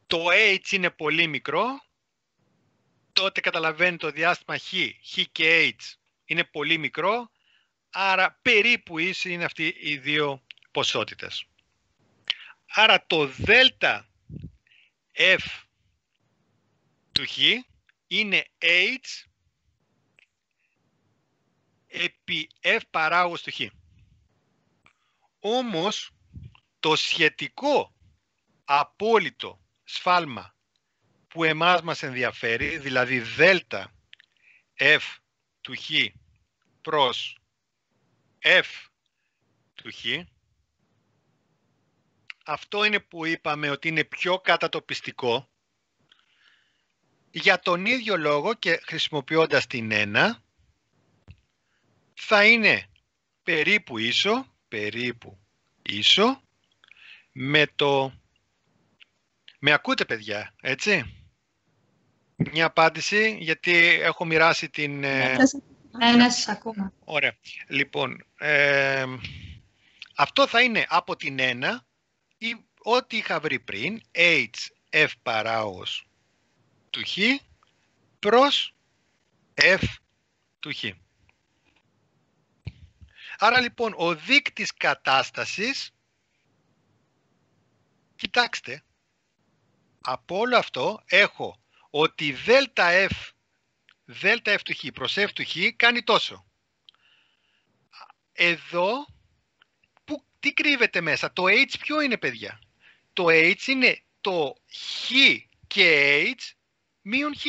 το H είναι πολύ μικρό, τότε καταλαβαίνει το διάστημα Χ και H είναι πολύ μικρό, άρα περίπου ίσοι είναι αυτοί οι δύο ποσότητες. Άρα το δέλτα F του Χ είναι H επί F παράγωγος του Χ. Όμως το σχετικό απόλυτο σφάλμα που εμάς μας ενδιαφέρει, δηλαδή δέλτα F του Χ προς F του Χ, αυτό είναι που είπαμε ότι είναι πιο κατατοπιστικό, για τον ίδιο λόγο και χρησιμοποιώντας την 1, θα είναι περίπου ίσο με το... Με ακούτε, παιδιά, έτσι? Μια απάντηση, γιατί έχω μοιράσει την... Ναι, σας ακούμε. Ωραία. Λοιπόν, αυτό θα είναι από την 1 ή ό,τι είχα βρει πριν, HF παράγωγος του Χ προς F του Χ. Άρα λοιπόν ο δείκτης κατάστασης, κοιτάξτε, από όλο αυτό έχω ότι δέλτα F του Χ προς F του Χ κάνει τόσο. Εδώ, τι κρύβεται μέσα? Το H ποιο είναι, παιδιά? Το H είναι το Χ και H μείον Χ.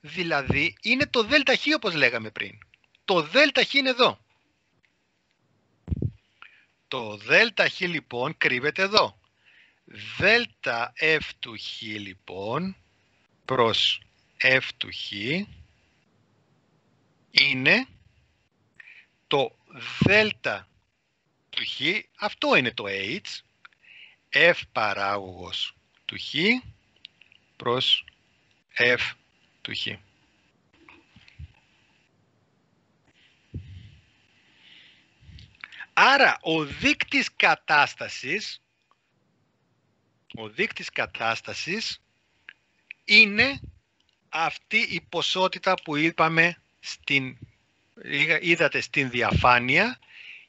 Δηλαδή είναι το δέλτα Χ όπως λέγαμε πριν. Το δέλτα Χ είναι εδώ. Το δέλτα Χ λοιπόν κρύβεται εδώ. Δέλτα F του Χ λοιπόν προς F του Χ είναι το δέλτα του Χ, αυτό είναι το H, F παράγωγος του Χ προς F του Χ. Άρα ο δείκτης κατάστασης είναι αυτή η ποσότητα που είπαμε είδατε στην διαφάνεια,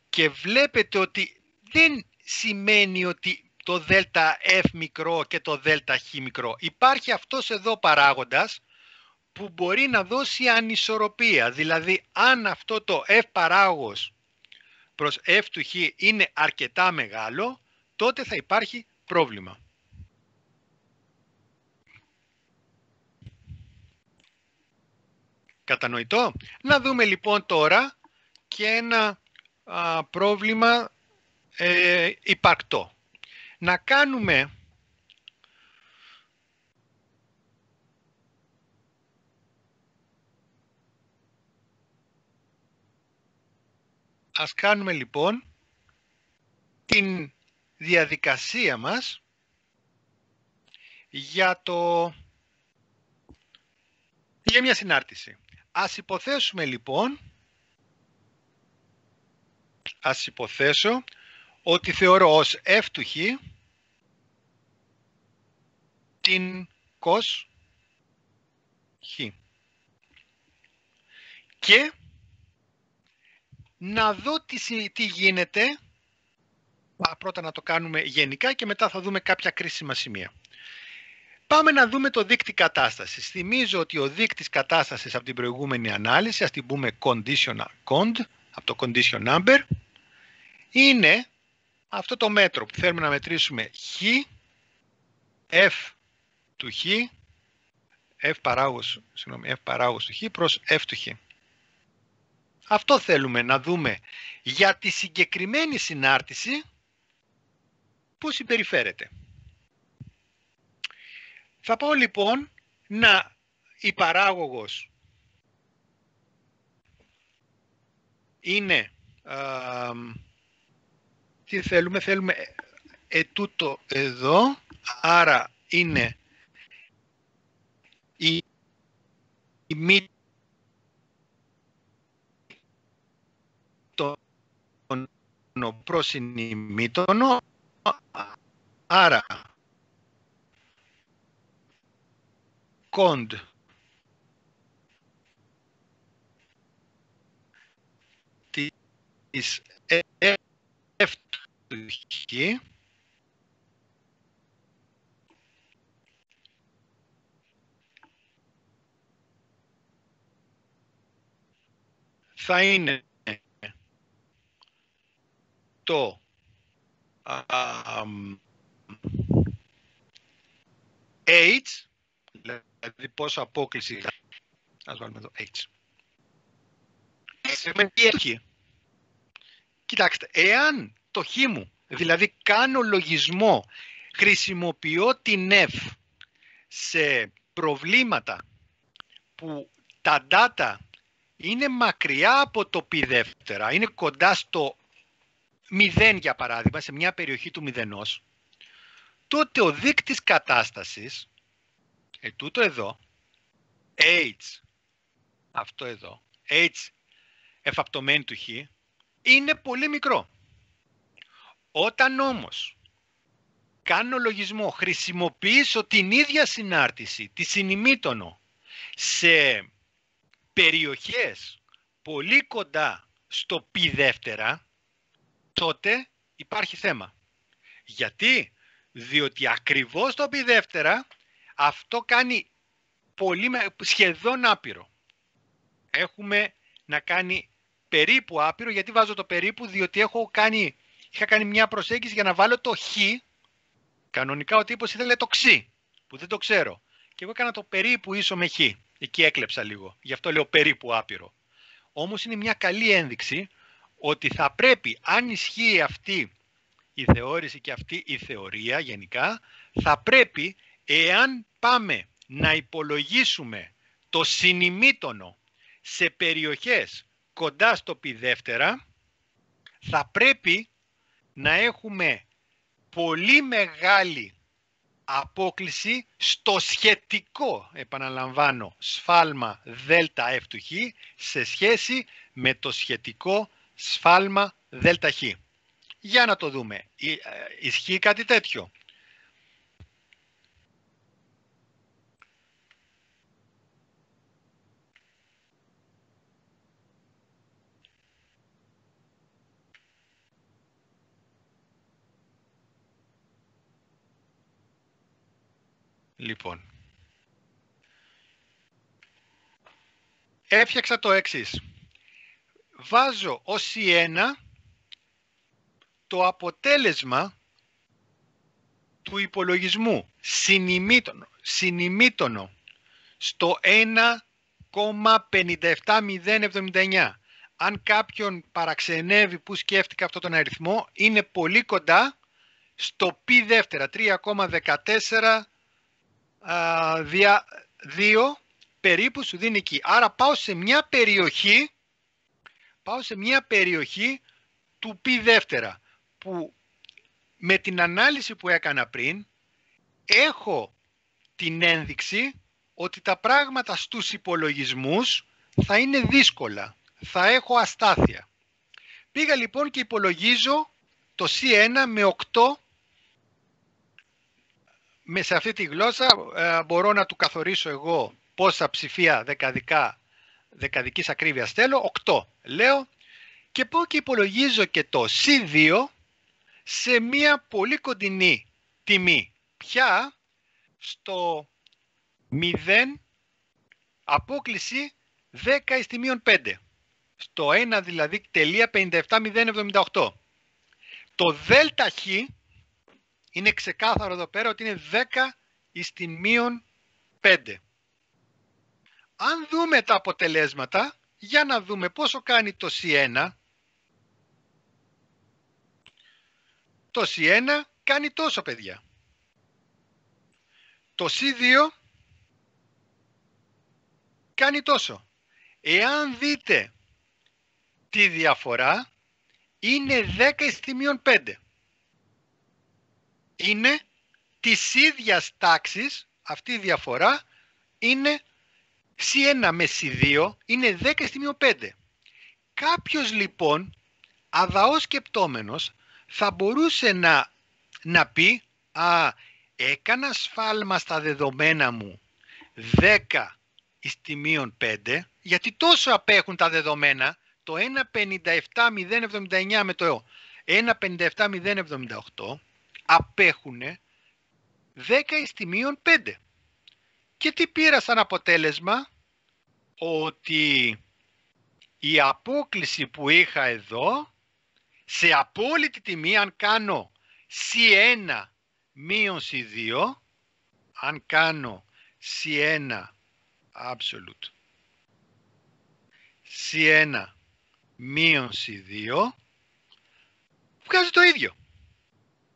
και βλέπετε ότι δεν σημαίνει ότι το δέλτα F μικρό και το δέλτα Χ μικρό. Υπάρχει αυτός εδώ παράγοντας που μπορεί να δώσει ανισορροπία. Δηλαδή αν αυτό το F παράγωγος προς F του Χ είναι αρκετά μεγάλο, τότε θα υπάρχει πρόβλημα. Κατανοητό? Να δούμε λοιπόν τώρα και ένα πρόβλημα υπαρκτό. Να κάνουμε λοιπόν την διαδικασία μας για μια συνάρτηση. Ας υποθέσω ότι θεωρώ ως F του Χ την cos Χ. Και να δω τι γίνεται. Πρώτα να το κάνουμε γενικά και μετά θα δούμε κάποια κρίσιμα σημεία. Πάμε να δούμε το δείκτη κατάστασης. Θυμίζω ότι ο δείκτης κατάστασης από την προηγούμενη ανάλυση, ας την πούμε conditional cond, από το condition number, είναι αυτό το μέτρο που θέλουμε να μετρήσουμε Χ, F του Χ, F παράγωγος του Χ προς F του Χ. Αυτό θέλουμε να δούμε για τη συγκεκριμένη συνάρτηση πώς συμπεριφέρεται. Θα πω λοιπόν η παράγωγος είναι, τι θέλουμε ετούτο εδώ, άρα είναι η προς ημίτονο, άρα κοντ της εύτοχη θα είναι το H, δηλαδή πόσο απόκληση, ας βάλουμε εδώ H. Κοιτάξτε, εάν το χ μου, δηλαδή κάνω λογισμό, χρησιμοποιώ την F σε προβλήματα που τα data είναι μακριά από το π δεύτερα, είναι κοντά στο 0 για παράδειγμα, σε μια περιοχή του μηδενός, τότε ο δείκτης κατάστασης, τούτο εδώ, H, αυτό εδώ, H εφαπτωμένη του χ, είναι πολύ μικρό. Όταν όμως κάνω λογισμό, χρησιμοποιήσω την ίδια συνάρτηση, τη συνημήτωνο, σε περιοχές πολύ κοντά στο π δεύτερα, τότε υπάρχει θέμα. Γιατί? Διότι ακριβώς το π δεύτερα αυτό κάνει σχεδόν άπειρο. Έχουμε να κάνει περίπου άπειρο, γιατί βάζω το περίπου, διότι είχα κάνει μια προσέγγιση για να βάλω το χ. Κανονικά ο τύπος ήθελε το ξ, που δεν το ξέρω. Και εγώ έκανα το περίπου ίσο με χ. Εκεί έκλεψα λίγο. Γι' αυτό λέω περίπου άπειρο. Όμως είναι μια καλή ένδειξη ότι θα πρέπει, αν ισχύει αυτή η θεώρηση και αυτή η θεωρία γενικά, θα πρέπει, εάν πάμε να υπολογίσουμε το συνημήτωνο σε περιοχές κοντά στο π δεύτερα, θα πρέπει να έχουμε πολύ μεγάλη απόκλιση στο σχετικό, επαναλαμβάνω, σφάλμα δέλτα F του χ σε σχέση με το σχετικό σφάλμα δέλτα χ. Για να το δούμε. Ισχύει κάτι τέτοιο? Λοιπόν, έφτιαξα το εξής. Βάζω ως C1 το αποτέλεσμα του υπολογισμού συνημήτωνο στο 1,570079. Αν κάποιον παραξενεύει που σκέφτηκα αυτόν τον αριθμό, είναι πολύ κοντά στο π δεύτερα, 3,14 δια 2 περίπου σου δίνει εκεί. Άρα πάω σε μια περιοχή του π δεύτερα, που με την ανάλυση που έκανα πριν έχω την ένδειξη ότι τα πράγματα στους υπολογισμούς θα είναι δύσκολα, θα έχω αστάθεια. Πήγα λοιπόν και υπολογίζω το C1 με 8. Σε αυτή τη γλώσσα μπορώ να του καθορίσω εγώ πόσα ψηφία δεκαδικής ακρίβειας θέλω, 8 λέω, και πάω και υπολογίζω και το C2 σε μια πολύ κοντινή τιμή. Πια στο 0 απόκλιση 10 εις τη μείον 5. Στο 1 δηλαδή τελεία 57.078. Το δέλτα χ είναι ξεκάθαρο εδώ πέρα ότι είναι 10 εις τη μείον 5. Αν δούμε τα αποτελέσματα, για να δούμε πόσο κάνει το C1. Το C1 κάνει τόσο, παιδιά. Το C2 κάνει τόσο. Εάν δείτε τη διαφορά, είναι 10 στη μείον 5. Είναι της ίδιας τάξης, αυτή η διαφορά είναι C1 με C2 είναι 10 στη μείον 5. Κάποιος λοιπόν αδαώς σκεπτόμενος θα μπορούσε να πει έκανα σφάλμα στα δεδομένα μου 10 στη μείον 5, γιατί τόσο απέχουν τα δεδομένα, το 1.57.079 με το 1.57.078 απέχουν 10 στη μείον 5. Και τι πήρα σαν αποτέλεσμα? Ότι η απόκλιση που είχα εδώ, σε απόλυτη τιμή, αν κάνω C1 μείον C2, αν κάνω C1 absolute, C1 μείον C2, βγάζει το ίδιο.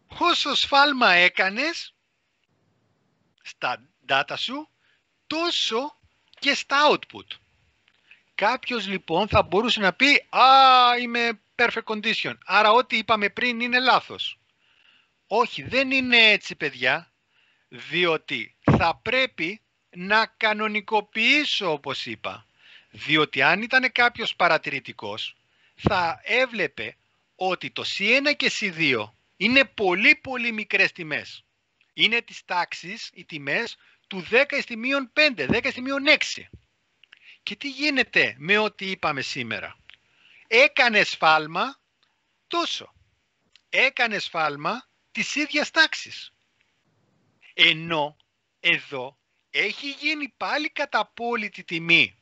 Όσο σφάλμα έκανες στα data σου, τόσο και στα output. Κάποιος λοιπόν θα μπορούσε να πει είμαι perfect condition, άρα ό,τι είπαμε πριν είναι λάθος. Όχι, δεν είναι έτσι παιδιά, διότι θα πρέπει να κανονικοποιήσω, όπως είπα. Διότι αν ήταν κάποιος παρατηρητικός, θα έβλεπε ότι το C1 και C2 είναι πολύ πολύ μικρές τιμές. Είναι της τάξης οι τιμές του 10 στη μείον 5, 10 στη μείον 6. Και τι γίνεται με ό,τι είπαμε σήμερα? Έκανε σφάλμα τόσο. Έκανε σφάλμα της ίδιας τάξης. Ενώ εδώ έχει γίνει πάλι κατά απόλυτη τιμή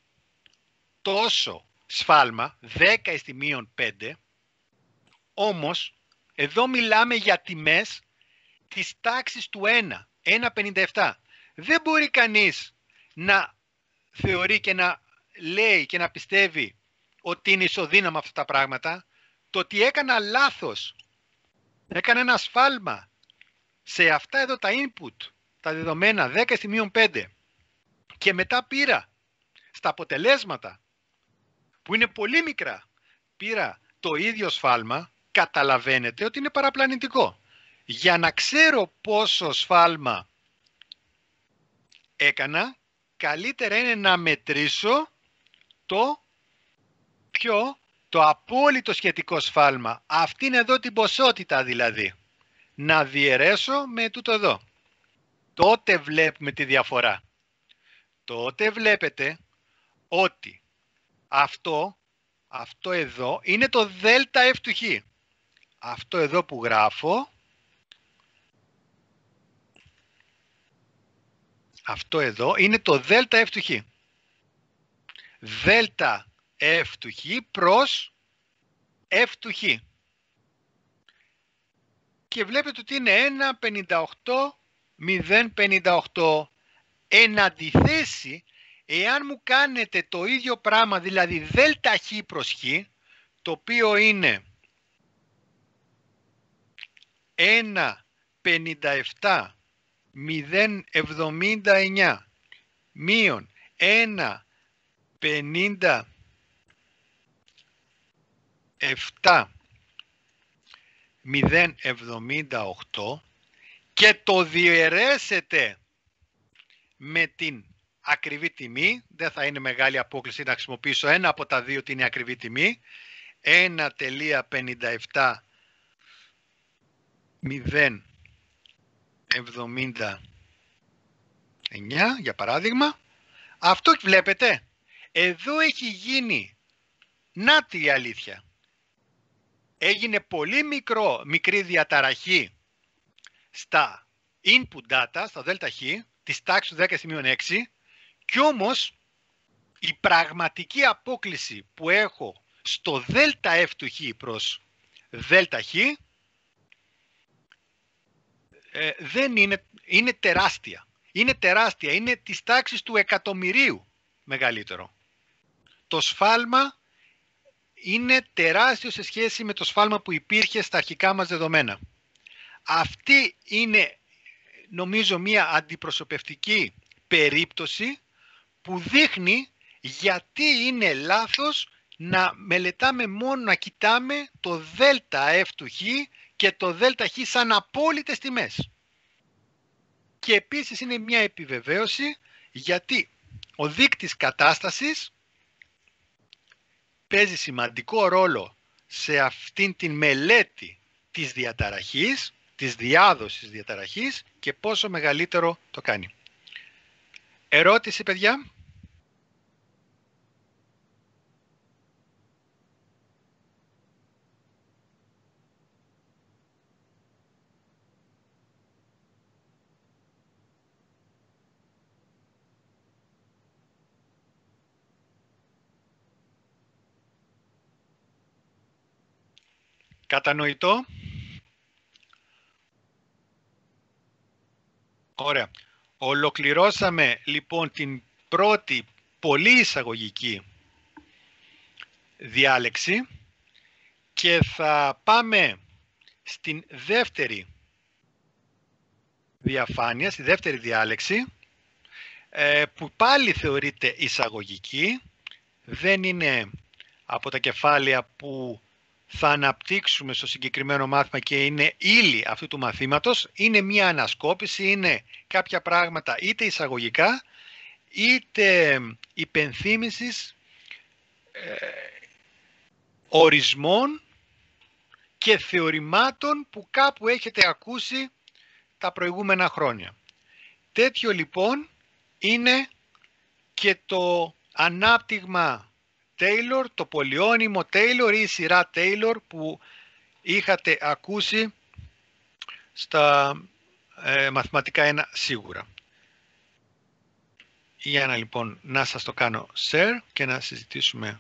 τόσο σφάλμα, 10 στη μείον 5, όμως εδώ μιλάμε για τιμές της τάξης του 1,57. Δεν μπορεί κανείς να θεωρεί και να λέει και να πιστεύει ότι είναι ισοδύναμα αυτά τα πράγματα. Το ότι έκανα λάθος, έκανα ένα σφάλμα σε αυτά εδώ τα input, τα δεδομένα 10 στη μείον 5 και μετά πήρα στα αποτελέσματα που είναι πολύ μικρά, πήρα το ίδιο σφάλμα, καταλαβαίνετε ότι είναι παραπλανητικό. Για να ξέρω πόσο σφάλμα έκανα, καλύτερα είναι να μετρήσω το απόλυτο σχετικό σφάλμα. Αυτή είναι εδώ την ποσότητα δηλαδή. Να διαιρέσω με τούτο εδώ. Τότε βλέπουμε τη διαφορά. Τότε βλέπετε ότι αυτό εδώ είναι το δέλτα F του Χ. Αυτό εδώ που γράφω, αυτό εδώ είναι το δέλτα F του Χ. Δέλτα F του Χ προς F του Χ. Και βλέπετε ότι είναι 1,58,058. Εν αντιθέσει, εάν μου κάνετε το ίδιο πράγμα, δηλαδή δέλτα Χ προς Χ, το οποίο είναι 1,57,079 μείον 1,57,078 και το διαιρέσετε με την ακριβή τιμή, δεν θα είναι μεγάλη απόκληση να χρησιμοποιήσω ένα από τα δύο την ακριβή τιμή, 1,57,079 για παράδειγμα. Αυτό βλέπετε, εδώ έχει γίνει, νάτι η αλήθεια. Έγινε πολύ μικρή διαταραχή στα input data, στα ΔΧ, της τάξης του 10 στη μείον 6, κι όμως η πραγματική απόκλιση που έχω στο δέλτα F του Χ προς δέλτα Χ δεν είναι τεράστια. Είναι τεράστια, είναι της τάξης του εκατομμυρίου μεγαλύτερο. Το σφάλμα είναι τεράστιο σε σχέση με το σφάλμα που υπήρχε στα αρχικά μας δεδομένα. Αυτή είναι, νομίζω, μια αντιπροσωπευτική περίπτωση που δείχνει γιατί είναι λάθος να μελετάμε μόνο, να κοιτάμε το δέλτα F του Χ και το δέλτα Χ σαν απόλυτες τιμές. Και επίσης είναι μια επιβεβαίωση γιατί Ο δείκτης κατάστασης παίζει σημαντικό ρόλο σε αυτήν την μελέτη της διαταραχής, της διάδοσης διαταραχής και πόσο μεγαλύτερο το κάνει. Ερώτηση, παιδιά? Κατανοητό? Ωραία. Ολοκληρώσαμε λοιπόν την πρώτη πολύ εισαγωγική διάλεξη και θα πάμε στην δεύτερη διαφάνεια, στη δεύτερη διάλεξη, που πάλι θεωρείται εισαγωγική. Δεν είναι από τα κεφάλαια που θα αναπτύξουμε στο συγκεκριμένο μάθημα και είναι ύλη αυτού του μαθήματος. Είναι μια ανασκόπηση, είναι κάποια πράγματα είτε εισαγωγικά είτε υπενθύμησης ορισμών και θεωρημάτων που κάπου έχετε ακούσει τα προηγούμενα χρόνια. Τέτοιο λοιπόν είναι και το ανάπτυγμα Taylor, το πολυώνυμο Taylor ή η σειρά Taylor που είχατε ακούσει στα μαθηματικά 1 σίγουρα. Για να λοιπόν να σας το κάνω share και να συζητήσουμε.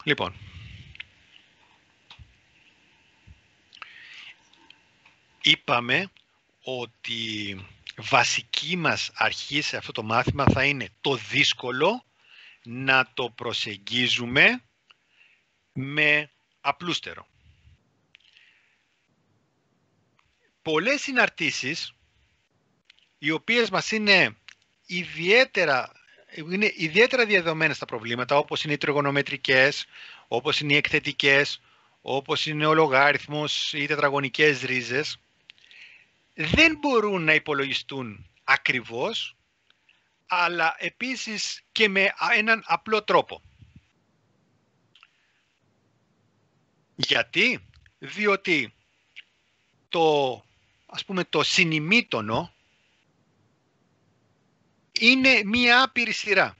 Λοιπόν, είπαμε ότι βασική μας αρχή σε αυτό το μάθημα θα είναι το δύσκολο να το προσεγγίζουμε με απλούστερο. Πολλές συναρτήσεις, οι οποίες μας είναι ιδιαίτερα διαδεδομένες στα προβλήματα, όπως είναι οι τριγωνομετρικές, όπως είναι οι εκθετικές, όπως είναι ο λογάριθμος ή οι τετραγωνικές ρίζες, δεν μπορούν να υπολογιστούν ακριβώς, αλλά επίσης και με έναν απλό τρόπο. Γιατί? Διότι το συνημήτωνο είναι μία άπειρη σειρά.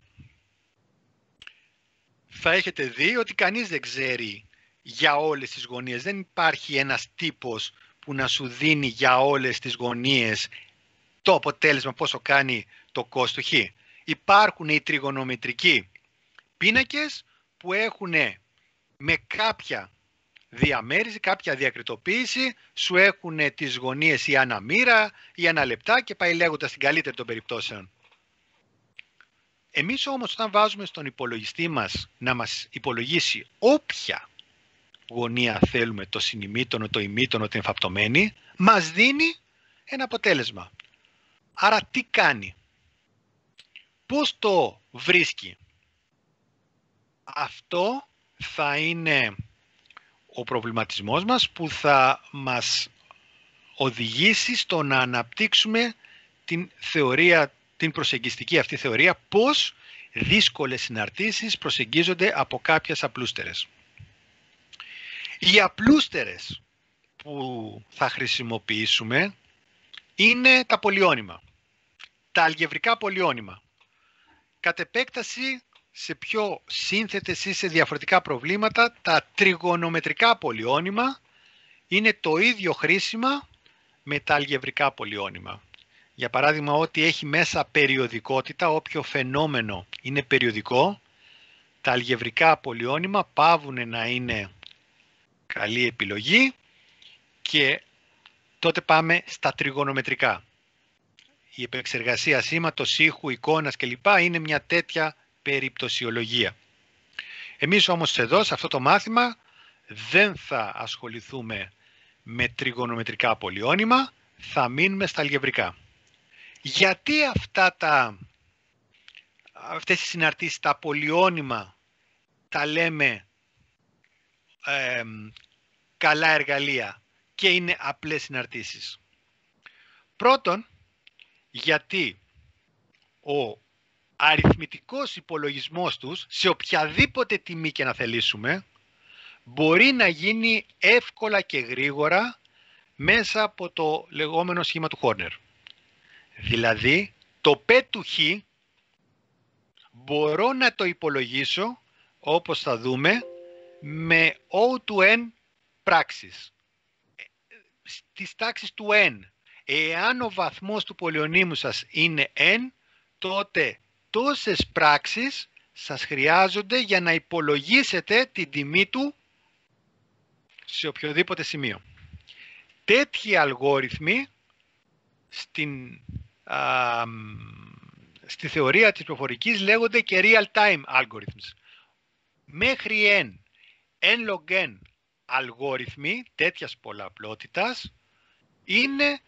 Θα έχετε δει ότι κανείς δεν ξέρει για όλες τις γωνίες. Δεν υπάρχει ένας τύπος που να σου δίνει για όλες τις γωνίες το αποτέλεσμα πόσο κάνει το κόστο χ. Υπάρχουν οι τριγωνομετρικοί πίνακες που έχουν με κάποια διαμέριση, κάποια διακριτοποίηση, σου έχουν τις γωνίες ή αναμήρα ή αναλεπτά και πάει λέγοντας στην καλύτερη των περιπτώσεων. Εμείς όμως όταν βάζουμε στον υπολογιστή μας να μας υπολογίσει όποια γωνία θέλουμε, το συνημήτωνο, το ημίτωνο, την εμφαπτωμένη, μας δίνει ένα αποτέλεσμα. Άρα τι κάνει? Πώς το βρίσκει? Αυτό θα είναι ο προβληματισμός μας που θα μας οδηγήσει στο να αναπτύξουμε την θεωρία, την προσεγγιστική αυτή θεωρία, πώς δύσκολες συναρτήσεις προσεγγίζονται από κάποιες απλούστερες. Οι απλούστερες που θα χρησιμοποιήσουμε είναι τα πολυώνυμα, τα αλγεβρικά πολυώνυμα. Κατ' επέκταση σε πιο σύνθετες ή σε διαφορετικά προβλήματα, τα τριγωνομετρικά πολυώνυμα είναι το ίδιο χρήσιμα με τα αλγεβρικά πολυώνυμα. Για παράδειγμα, ό,τι έχει μέσα περιοδικότητα, όποιο φαινόμενο είναι περιοδικό, τα αλγεβρικά πολυώνυμα παύουν να είναι καλή επιλογή και τότε πάμε στα τριγωνομετρικά. Η επεξεργασία σήματος, ήχου, εικόνας κλπ. Είναι μια τέτοια περιπτωσιολογία. Εμείς όμως εδώ, σε αυτό το μάθημα, δεν θα ασχοληθούμε με τριγωνομετρικά πολυώνυμα, θα μείνουμε στα αλγεβρικά. Γιατί αυτές οι συναρτήσεις, τα πολυώνυμα, τα λέμε καλά εργαλεία και είναι απλές συναρτήσεις? Πρώτον, γιατί ο αριθμητικός υπολογισμός τους, σε οποιαδήποτε τιμή και να θελήσουμε, μπορεί να γίνει εύκολα και γρήγορα μέσα από το λεγόμενο σχήμα του Horner. Δηλαδή, το P του Χ μπορώ να το υπολογίσω, όπως θα δούμε, με O του N πράξεις. Στις τάξεις του N. Εάν ο βαθμός του πολυονίμου σας είναι N, τότε τόσες πράξεις σας χρειάζονται για να υπολογίσετε την τιμή του σε οποιοδήποτε σημείο. Τέτοιοι αλγόριθμοι στη θεωρία της πληροφορικής λέγονται και real-time algorithms. Μέχρι n log n αλγόριθμοι τέτοιας πολλαπλότητας είναι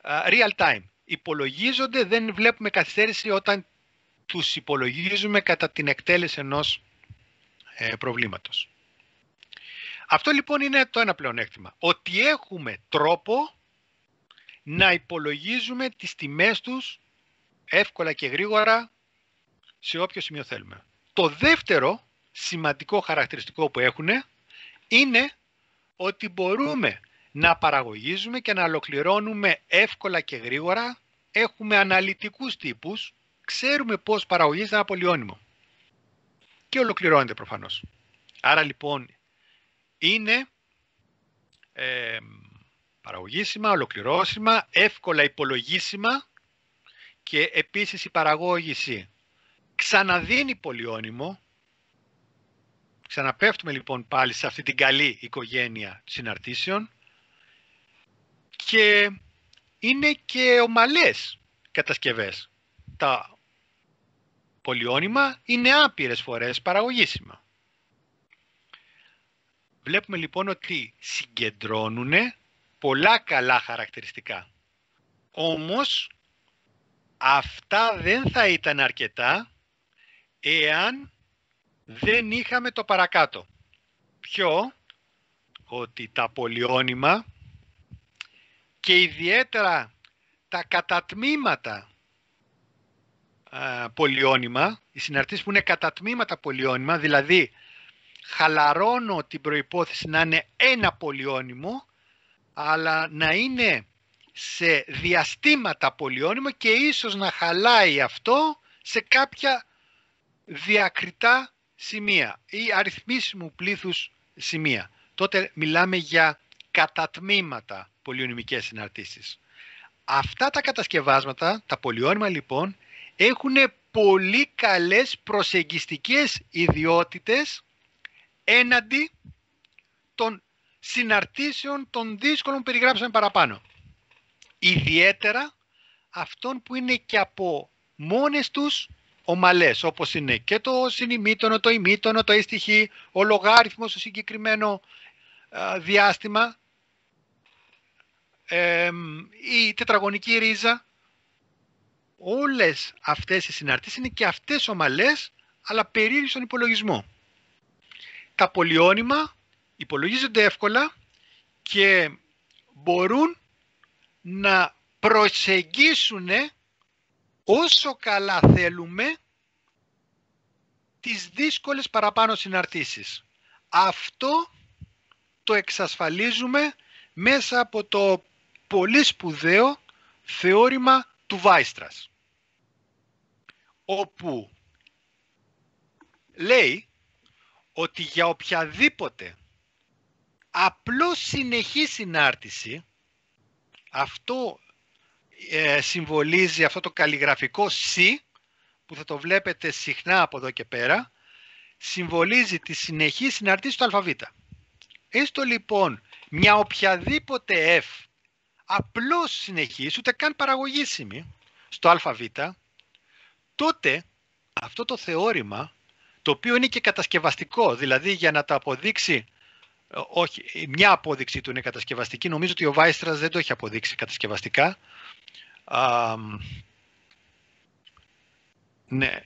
real-time. Υπολογίζονται, δεν βλέπουμε καθυστέρηση όταν τους υπολογίζουμε κατά την εκτέλεση ενός προβλήματος. Αυτό λοιπόν είναι το ένα πλεονέκτημα. Ότι έχουμε τρόπο να υπολογίζουμε τις τιμές τους εύκολα και γρήγορα σε όποιο σημείο θέλουμε. Το δεύτερο σημαντικό χαρακτηριστικό που έχουν είναι ότι μπορούμε να παραγωγίζουμε και να ολοκληρώνουμε εύκολα και γρήγορα. Έχουμε αναλυτικούς τύπους, ξέρουμε πώς παραγωγίζεται ένα πολυώνυμο και ολοκληρώνεται προφανώς. Άρα λοιπόν είναι παραγωγήσιμα, ολοκληρώσιμα, εύκολα υπολογίσιμα και επίσης η παραγώγηση ξαναδίνει πολυώνυμο. Ξαναπέφτουμε λοιπόν πάλι σε αυτή την καλή οικογένεια συναρτήσεων και είναι και ομαλές κατασκευές. Τα πολυώνυμα είναι άπειρες φορές παραγωγήσιμα. Βλέπουμε λοιπόν ότι συγκεντρώνουν πολλά καλά χαρακτηριστικά. Όμως αυτά δεν θα ήταν αρκετά εάν δεν είχαμε το παρακάτω. Ποιο? Ότι τα πολυώνυμα και ιδιαίτερα τα κατατμήματα πολυώνυμα, οι συναρτήσεις που είναι κατατμήματα πολυώνυμα, δηλαδή χαλαρώνω την προϋπόθεση να είναι ένα πολυώνυμο, αλλά να είναι σε διαστήματα πολυώνυμο και ίσως να χαλάει αυτό σε κάποια διακριτά σημεία ή αριθμίσιμου πλήθους σημεία. Τότε μιλάμε για κατατμήματα πολυωνυμικές συναρτήσεις. Αυτά τα κατασκευάσματα, τα πολυώνυμα λοιπόν, έχουν πολύ καλές προσεγγιστικές ιδιότητες έναντι των συναρτήσεων των δύσκολων που περιγράψαμε παραπάνω. Ιδιαίτερα αυτών που είναι και από μόνες τους ομαλές, όπως είναι και το συνημήτωνο, το ημίτωνο, το ίστιχη, ο λογάριθμος στο συγκεκριμένο διάστημα, η τετραγωνική ρίζα. Όλες αυτές οι συναρτήσεις είναι και αυτές ομαλές, αλλά περίεργες στον υπολογισμό. Τα πολυώνυμα υπολογίζονται εύκολα και μπορούν να προσεγγίσουν όσο καλά θέλουμε τις δύσκολες παραπάνω συναρτήσεις. Αυτό το εξασφαλίζουμε μέσα από το πολύ σπουδαίο θεώρημα του Βάιστρας, όπου λέει ότι για οποιαδήποτε απλώς συνεχή συνάρτηση, αυτό συμβολίζει αυτό το καλλιγραφικό C, που θα το βλέπετε συχνά από εδώ και πέρα, συμβολίζει τη συνεχή συναρτήση του αλφαβήτα. Έστω λοιπόν μια οποιαδήποτε F απλώς συνεχής, ούτε καν παραγωγήσιμη στο αλφαβήτα, τότε αυτό το θεώρημα, το οποίο είναι και κατασκευαστικό, δηλαδή για να το αποδείξει, όχι, μια απόδειξη του είναι κατασκευαστική, νομίζω ότι ο Βάιστρας δεν το έχει αποδείξει κατασκευαστικά. Ναι.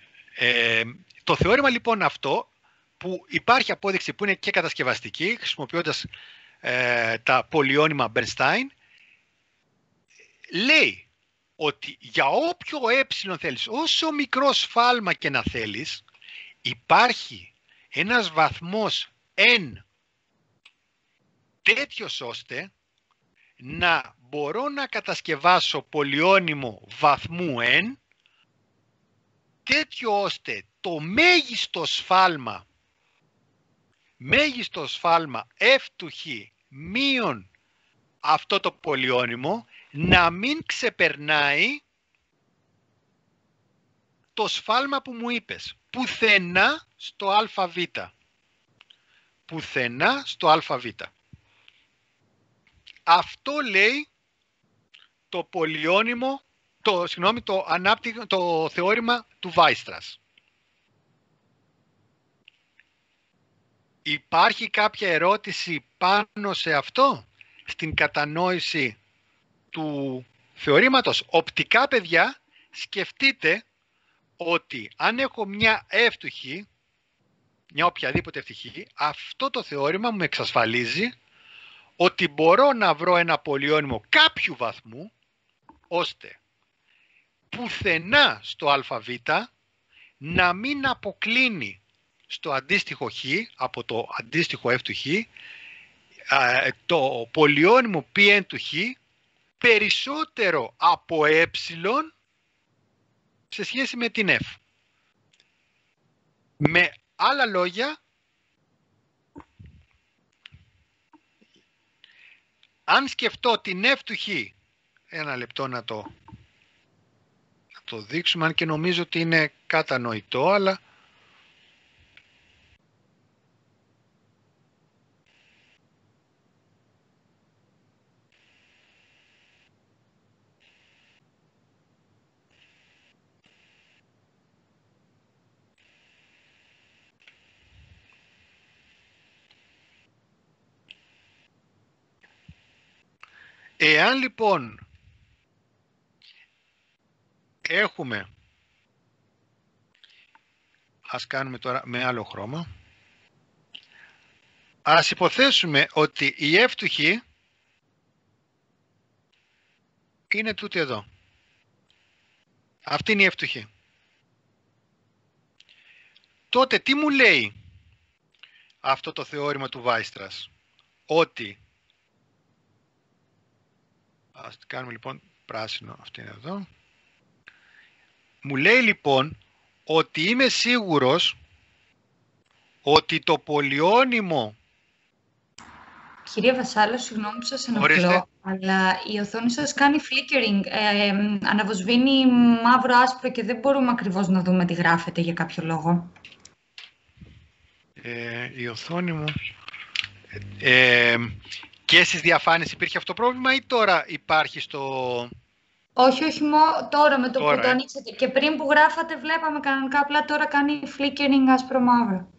Το θεώρημα λοιπόν αυτό, που υπάρχει απόδειξη που είναι και κατασκευαστική, χρησιμοποιώντας τα πολυώνυμα Bernstein, λέει ότι για όποιο ε θέλεις, όσο μικρό σφάλμα και να θέλεις, υπάρχει ένας βαθμός n τέτοιος ώστε να μπορώ να κατασκευάσω πολυώνυμο βαθμού n τέτοιο ώστε το μέγιστο σφάλμα f του χ μείον αυτό το πολυώνυμο να μην ξεπερνάει το σφάλμα που μου είπες. Πουθενά στο αβ. Πουθενά στο αβ. Αυτό λέει το πολυώνυμο, το θεώρημα του Βάιστρας. Υπάρχει κάποια ερώτηση πάνω σε αυτό, στην κατανόηση του θεωρήματος? Οπτικά, παιδιά, σκεφτείτε ότι αν έχω μια f του χ, μια οποιαδήποτε f χ, αυτό το θεώρημα μου εξασφαλίζει ότι μπορώ να βρω ένα πολυώνυμο κάποιου βαθμού, ώστε πουθενά στο αβ να μην αποκλίνει στο αντίστοιχο χ, από το αντίστοιχο f του χ, το πολυώνυμο πn του χ περισσότερο από ε σε σχέση με την f. Με άλλα λόγια, αν σκεφτώ την f του χ, ένα λεπτό να το δείξουμε, αν και νομίζω ότι είναι κατανοητό, αλλά εάν λοιπόν έχουμε, ας κάνουμε τώρα με άλλο χρώμα, ας υποθέσουμε ότι η f του χ είναι τούτη εδώ. Αυτή είναι η f του χ. Τότε τι μου λέει αυτό το θεώρημα του Βάιστρας? Ότι, ας κάνουμε λοιπόν πράσινο, αυτή είναι εδώ. Μου λέει λοιπόν ότι είμαι σίγουρος ότι το πολυώνυμο... Κυρία Βασάλο, συγγνώμη που σας ενοχλώ, αλλά η οθόνη σας κάνει flickering, αναβοσβήνει μαύρο-άσπρο και δεν μπορούμε ακριβώς να δούμε τι γράφετε για κάποιο λόγο. Η οθόνη μου... και στις διαφάνειες υπήρχε αυτό το πρόβλημα ή τώρα υπάρχει στο... Όχι, τώρα με το που το ανοίξατε. Και πριν που γράφατε βλέπαμε κανονικά, απλά τώρα κάνει flickering άσπρο-μαύρο.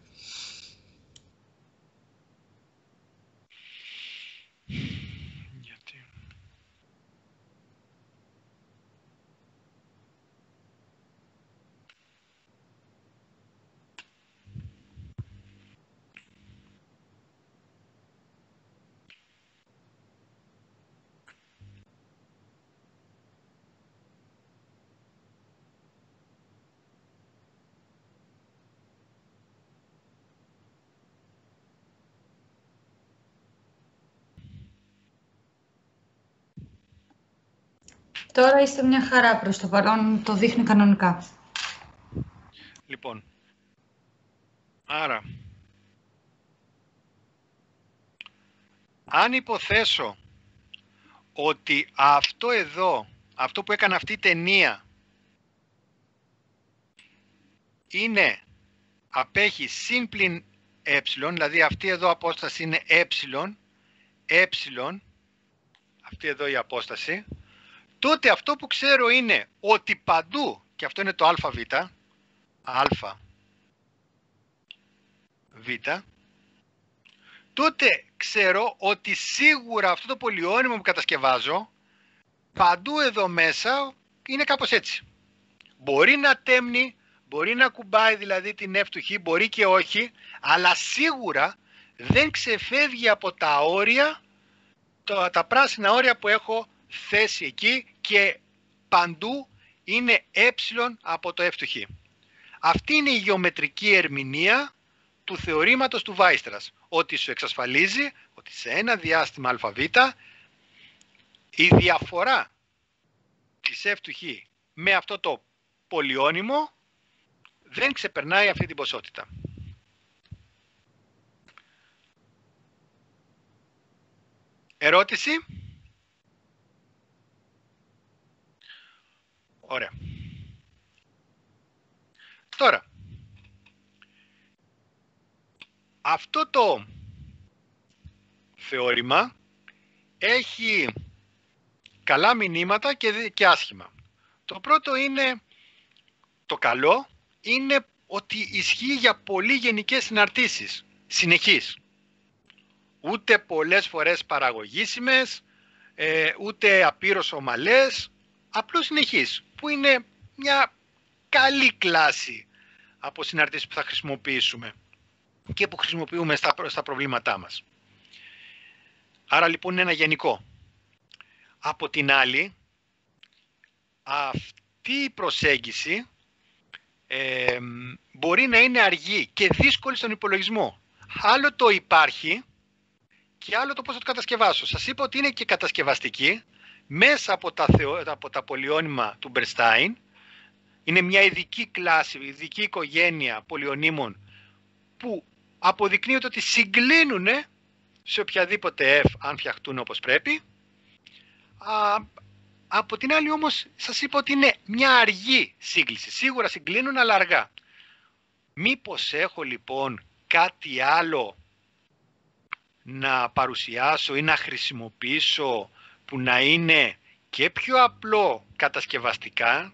Τώρα είστε μια χαρά προς το παρόν, το δείχνει κανονικά. Λοιπόν, άρα, αν υποθέσω ότι αυτό εδώ, αυτό που έκανε αυτή η ταινία, είναι, απέχει συν πλην ε, δηλαδή αυτή εδώ απόσταση είναι ε, αυτή εδώ η απόσταση, τότε αυτό που ξέρω είναι ότι παντού, και αυτό είναι το αβ, τότε ξέρω ότι σίγουρα αυτό το πολυώνυμο που κατασκευάζω παντού εδώ μέσα είναι κάπως έτσι. Μπορεί να τέμνει, μπορεί να κουμπάει δηλαδή την f του χ, μπορεί και όχι, αλλά σίγουρα δεν ξεφεύγει από τα όρια, τα πράσινα όρια που έχω θέσει εκεί, και παντού είναι ε από το f του χ. Αυτή είναι η γεωμετρική ερμηνεία του θεωρήματος του Βάιστρας, ότι σου εξασφαλίζει ότι σε ένα διάστημα αβ η διαφορά της f του χ με αυτό το πολυώνυμο δεν ξεπερνάει αυτή την ποσότητα. Ερώτηση? Ωραία. Τώρα, αυτό το θεώρημα έχει καλά μηνύματα και άσχημα. Το πρώτο είναι, το καλό, είναι ότι ισχύει για πολύ γενικές συναρτήσεις, συνεχείς. Ούτε πολλές φορές παραγωγήσιμες, ούτε απείρως ομαλές, απλώς συνεχείς, που είναι μια καλή κλάση από συναρτήσεις που θα χρησιμοποιήσουμε και που χρησιμοποιούμε στα προβλήματά μας. Άρα λοιπόν είναι ένα γενικό. Από την άλλη, αυτή η προσέγγιση μπορεί να είναι αργή και δύσκολη στον υπολογισμό. Άλλο το υπάρχει και άλλο το πώς θα το κατασκευάσω. Σας είπα ότι είναι και κατασκευαστική μέσα από τα πολυώνυμα του Μπερνστάιν. Είναι μια ειδική κλάση, ειδική οικογένεια πολυωνύμων που αποδεικνύεται ότι συγκλίνουν σε οποιαδήποτε f αν φτιαχτούν όπως πρέπει. Από την άλλη όμως σας είπα ότι είναι μια αργή σύγκληση. Σίγουρα συγκλίνουν αλλά αργά. Μήπως έχω λοιπόν κάτι άλλο να παρουσιάσω ή να χρησιμοποιήσω που να είναι και πιο απλό κατασκευαστικά,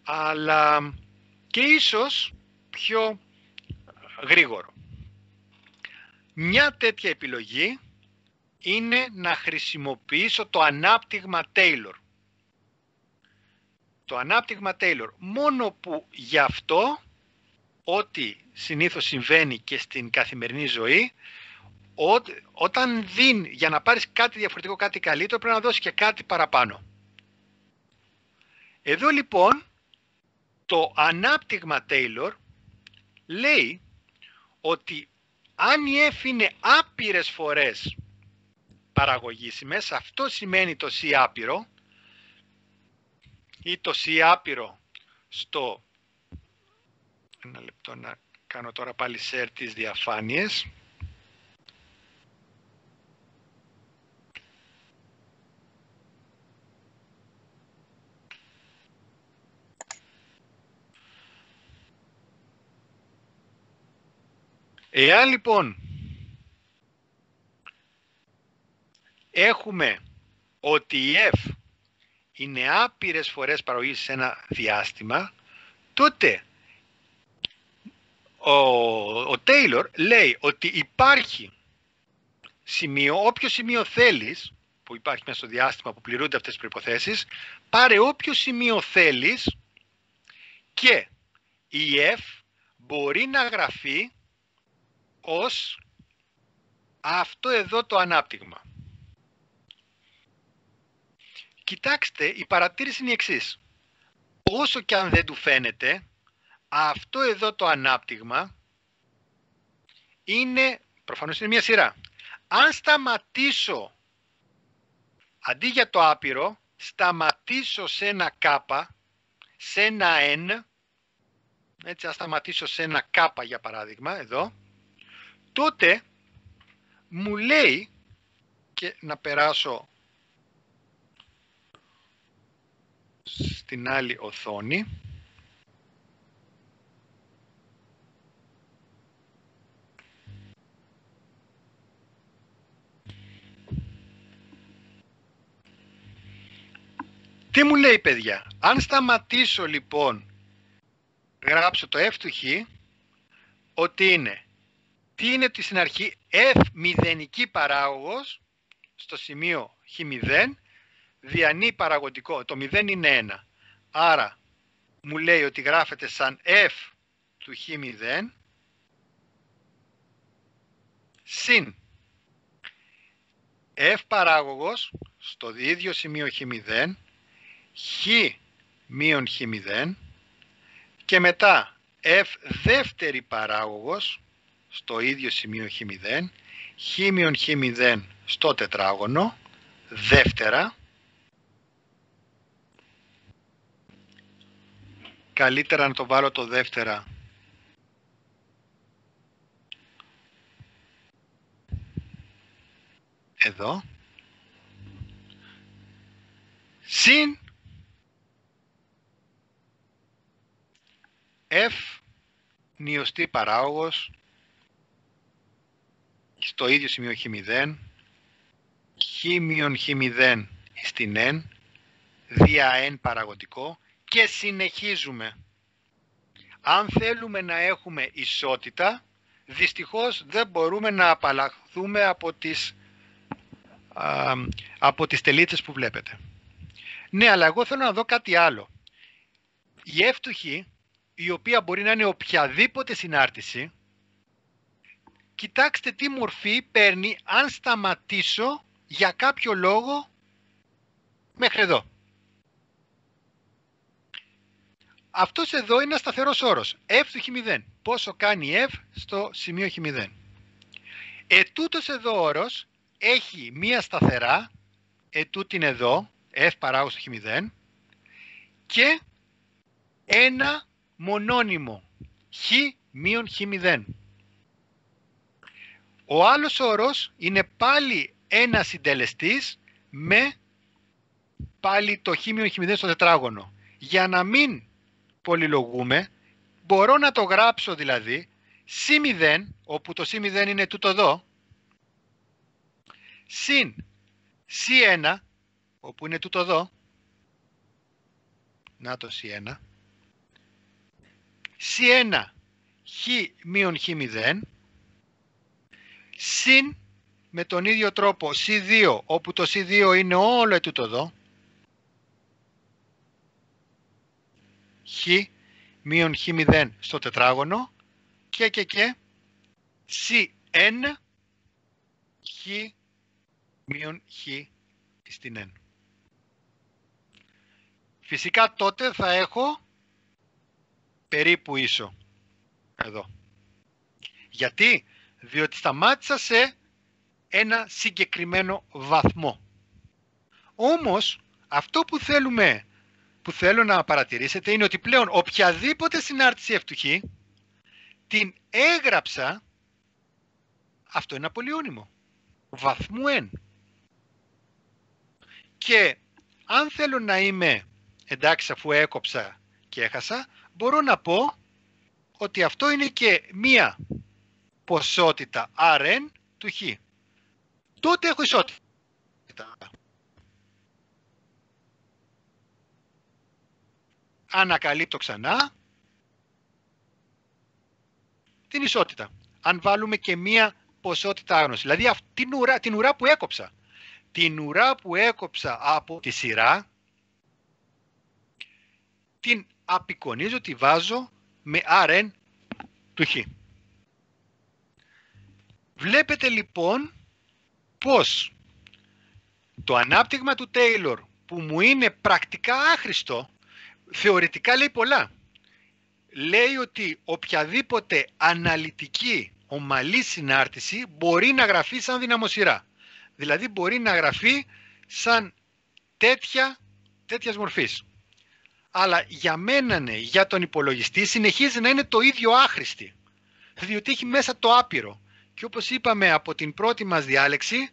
αλλά και ίσως πιο γρήγορο. Μια τέτοια επιλογή είναι να χρησιμοποιήσω το ανάπτυγμα Taylor. Το ανάπτυγμα Taylor, μόνο που γι' αυτό, ό,τι συνήθως συμβαίνει και στην καθημερινή ζωή, όταν δίνει για να πάρεις κάτι διαφορετικό, κάτι καλύτερο, πρέπει να δώσεις και κάτι παραπάνω. Εδώ λοιπόν το ανάπτυγμα Taylor λέει ότι αν η f είναι άπειρες φορές παραγωγήσιμες, αυτό σημαίνει το c άπειρο ή το c άπειρο στο... Ένα λεπτό να κάνω τώρα πάλι share τις διαφάνειες. Εάν λοιπόν έχουμε ότι η f είναι άπειρες φορές παραγωγής σε ένα διάστημα, τότε ο Taylor λέει ότι υπάρχει σημείο, όποιο σημείο θέλεις, που υπάρχει μέσα στο διάστημα που πληρούνται αυτές τις προϋποθέσεις, πάρε όποιο σημείο θέλεις και η f μπορεί να γραφεί ως αυτό εδώ το ανάπτυγμα. Κοιτάξτε, η παρατήρηση είναι η εξής. Όσο και αν δεν του φαίνεται, αυτό εδώ το ανάπτυγμα είναι, προφανώς είναι μια σειρά. Αν σταματήσω, αντί για το άπειρο, σταματήσω σε ένα κάπα, σε ένα n, έτσι, αν σταματήσω σε ένα κάπα για παράδειγμα, εδώ, τότε μου λέει, και να περάσω στην άλλη οθόνη, τι μου λέει παιδιά, αν σταματήσω λοιπόν, γράψω το f του χ, ότι είναι, τι είναι ότι στην αρχή f μηδενική παράγωγος, στο σημείο χ0, διανύει παραγωγικό, το 0 είναι 1. Άρα μου λέει ότι γράφεται σαν f του χ0 συν f παράγωγος στο ίδιο σημείο χ0 χ μείον χ0 και μετά f δεύτερη παράγωγος στο ίδιο σημείο χ0, χ μείον χ0 στο τετράγωνο, δεύτερα, καλύτερα να το βάλω το δεύτερα εδώ, συν f νιωστή παράγωγος στο ίδιο σημείο χ0, χ μείον χ0 στην n, δια n παραγωγικό, και συνεχίζουμε. Αν θέλουμε να έχουμε ισότητα, δυστυχώς δεν μπορούμε να απαλλαχθούμε από τις τελίτσες που βλέπετε. Ναι, αλλά εγώ θέλω να δω κάτι άλλο. Η f του χ, η οποία μπορεί να είναι οποιαδήποτε συνάρτηση, κοιτάξτε τι μορφή παίρνει αν σταματήσω για κάποιο λόγο μέχρι εδώ. Αυτός εδώ είναι ένα σταθερός όρος, f του χ0. Πόσο κάνει f στο σημείο χ0. Ετούτος εδώ όρος έχει μία σταθερά, ετούτην εδώ, f παράγωγος στο χ0, και ένα μονώνυμο, χ μείον χ0. Ο άλλος όρος είναι πάλι ένα συντελεστής με πάλι το χ μείον χ0 στο τετράγωνο. Για να μην πολυλογούμε, μπορώ να το γράψω δηλαδή σι0, όπου το σι0 είναι τούτο εδώ, συν σι1, όπου είναι τούτο εδώ, να το σι1, σι1 χ μείον χ0, συν με τον ίδιο τρόπο σι2, όπου το σι2 είναι όλο τούτο εδώ, χ μείον χ0 στο τετράγωνο, και σι1 χ μείον χ στην n. Φυσικά τότε θα έχω περίπου ίσο εδώ. Γιατί? Διότι σταμάτησα σε ένα συγκεκριμένο βαθμό. Όμως αυτό που θέλω να παρατηρήσετε είναι ότι πλέον οποιαδήποτε συνάρτηση f του χ την έγραψα, αυτό είναι ένα πολυώνυμο βαθμού n. Και αν θέλω να είμαι εντάξει, αφού έκοψα και έχασα, μπορώ να πω ότι αυτό είναι και μία ποσότητα Rn του χ. Τότε έχω ισότητα. Ανακαλύπτω ξανά την ισότητα. Αν βάλουμε και μία ποσότητα άγνωση. Δηλαδή την ουρά που έκοψα. Την ουρά που έκοψα από τη σειρά, την απεικονίζω, τη βάζω με Rn του χ. Βλέπετε λοιπόν πως το ανάπτυγμα του Taylor, που μου είναι πρακτικά άχρηστο, θεωρητικά λέει πολλά. Λέει ότι οποιαδήποτε αναλυτική ομαλή συνάρτηση μπορεί να γραφεί σαν δυναμοσειρά. Δηλαδή μπορεί να γραφεί σαν τέτοιας μορφής. Αλλά για μένα, ναι, για τον υπολογιστή συνεχίζει να είναι το ίδιο άχρηστη. Διότι έχει μέσα το άπειρο. Και όπως είπαμε από την πρώτη μας διάλεξη,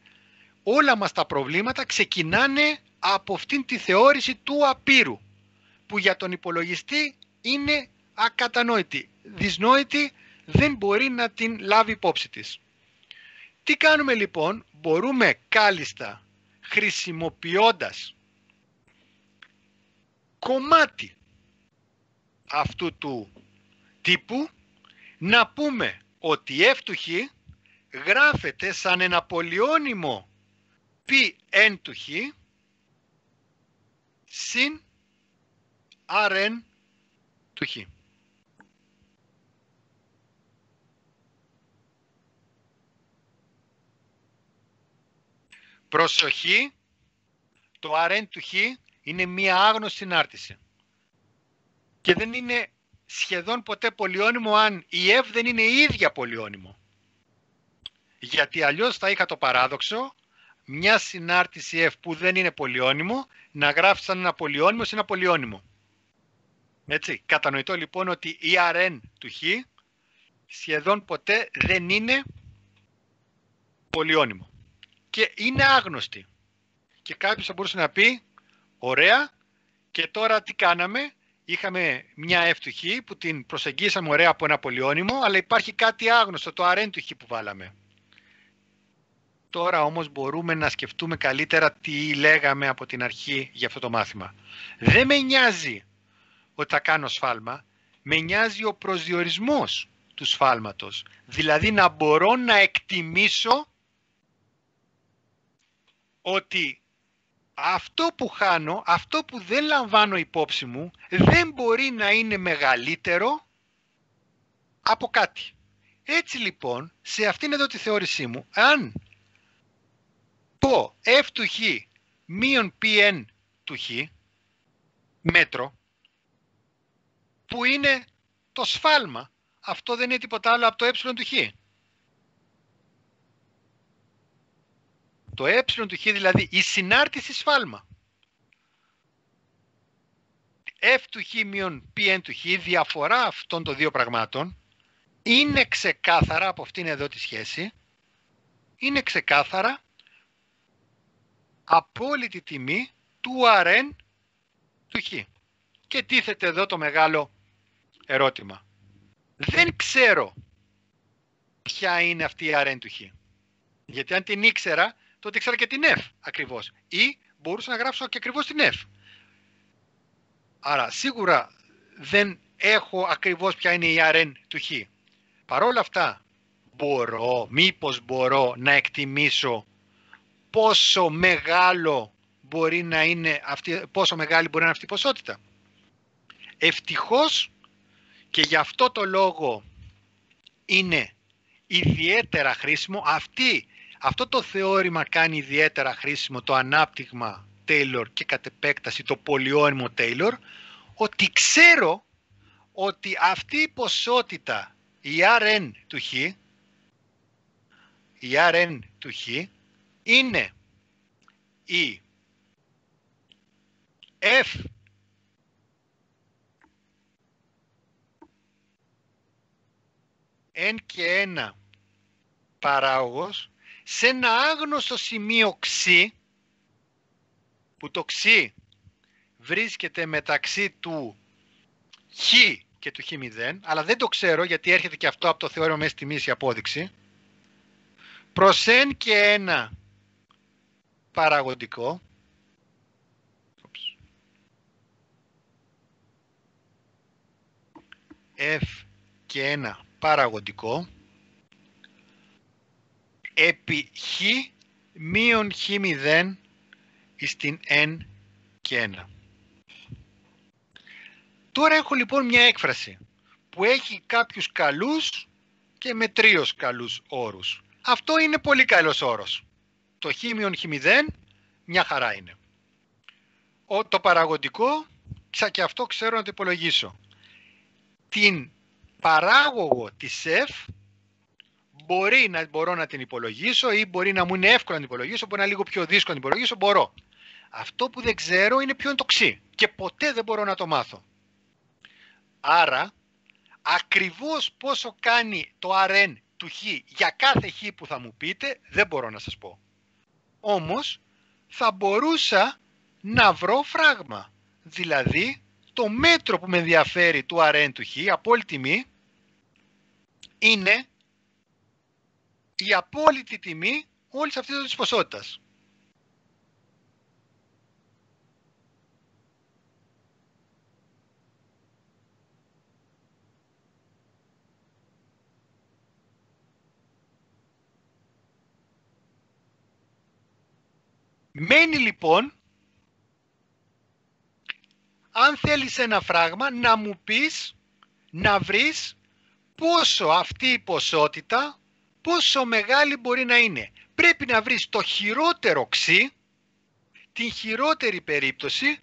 όλα μας τα προβλήματα ξεκινάνε από αυτήν τη θεώρηση του απείρου, που για τον υπολογιστή είναι ακατανόητη, δυσνόητη, δεν μπορεί να την λάβει υπόψη της. Τι κάνουμε λοιπόν? Μπορούμε κάλλιστα, χρησιμοποιώντας κομμάτι αυτού του τύπου, να πούμε ότι f του χ γράφεται σαν ένα πολυώνυμο πn του χ συν Rn του χ. Προσοχή, το Rn του χ Είναι μία άγνωστη συνάρτηση. Και δεν είναι σχεδόν ποτέ πολυώνυμο αν η F δεν είναι η ίδια πολυώνυμο. Γιατί αλλιώς θα είχα το παράδοξο μια συνάρτηση F που δεν είναι πολυώνυμο να γράφει σαν ένα πολυώνυμο σε ένα πολυώνυμο. Έτσι, κατανοητό λοιπόν ότι η Rn του Χ σχεδόν ποτέ δεν είναι πολυώνυμο. Και είναι άγνωστη. Και κάποιος θα μπορούσε να πει, ωραία, και τώρα τι κάναμε? Είχαμε μια F του Χ που την προσεγγίσαμε ωραία από ένα πολυώνυμο, αλλά υπάρχει κάτι άγνωστο, το Rn του Χ που βάλαμε. Τώρα όμως μπορούμε να σκεφτούμε καλύτερα τι λέγαμε από την αρχή για αυτό το μάθημα. Δεν με νοιάζει ότι θα κάνω σφάλμα, με νοιάζει ο προσδιορισμός του σφάλματος. Δηλαδή να μπορώ να εκτιμήσω ότι αυτό που χάνω, αυτό που δεν λαμβάνω υπόψη μου, δεν μπορεί να είναι μεγαλύτερο από κάτι. Έτσι λοιπόν, σε αυτήν εδώ τη θεώρησή μου, αν πω F του Χ μείον Pn του Χ, μέτρο, που είναι το σφάλμα, αυτό δεν είναι τίποτα άλλο από το ε του Χ. Το ε του Χ, δηλαδή η συνάρτηση σφάλμα. F του Χ μείον Pn του Χ, διαφορά αυτών των δύο πραγμάτων, είναι ξεκάθαρα από αυτήν εδώ τη σχέση, είναι ξεκάθαρα απόλυτη τιμή του Rn του Χ. Και τίθεται εδώ το μεγάλο ερώτημα. Δεν ξέρω ποια είναι αυτή η Rn του Χ. Γιατί αν την ήξερα, τότε ήξερα και την F ακριβώς. Ή μπορούσα να γράψω και ακριβώς την F. Άρα σίγουρα δεν έχω ακριβώς ποια είναι η Rn του Χ. Παρ' όλα αυτά, μήπως μπορώ να εκτιμήσω πόσο μεγάλο μπορεί να είναι πόσο μεγάλη μπορεί να είναι αυτή η ποσότητα. Ευτυχώς, και γι' αυτό το λόγο είναι ιδιαίτερα χρήσιμο, αυτό το θεώρημα κάνει ιδιαίτερα χρήσιμο το ανάπτυγμα Taylor και κατ' επέκταση το πολυώνυμο Taylor, ότι ξέρω ότι αυτή η ποσότητα, η Rn του Χ, είναι η F n και 1 παράγωγος σε ένα άγνωστο σημείο ξ, που το ξ βρίσκεται μεταξύ του χ και του χ0, αλλά δεν το ξέρω γιατί έρχεται και αυτό από το θεώρημα μέσης τιμής η απόδειξη, προς n και 1 παραγωγικό, F και 1 παραγωγικό, επί χ μείον χ0 στην n και 1. Τώρα έχω λοιπόν μια έκφραση που έχει κάποιους καλούς και μετρίως καλούς όρους. Αυτό είναι πολύ καλός όρος. Το χ μείον χ0 μια χαρά είναι. Το παραγωγικό, και αυτό ξέρω να το υπολογίσω. Την παράγωγο της F μπορώ να την υπολογίσω ή μπορεί να μου είναι εύκολο να την υπολογίσω, μπορεί να είναι λίγο πιο δύσκολο να την υπολογίσω, μπορώ. Αυτό που δεν ξέρω είναι ποιο είναι το ξ και ποτέ δεν μπορώ να το μάθω. Άρα, ακριβώς πόσο κάνει το Rn του Χ για κάθε Χ που θα μου πείτε, δεν μπορώ να σας πω. Όμως, θα μπορούσα να βρω φράγμα. Δηλαδή, το μέτρο που με ενδιαφέρει του Rn του Χ, απόλυτη τιμή, είναι η απόλυτη τιμή όλης αυτής της ποσότητας. Μένει λοιπόν, αν θέλεις ένα φράγμα, να μου πεις, να βρεις πόσο αυτή η ποσότητα, πόσο μεγάλη μπορεί να είναι. Πρέπει να βρεις το χειρότερο ξ, την χειρότερη περίπτωση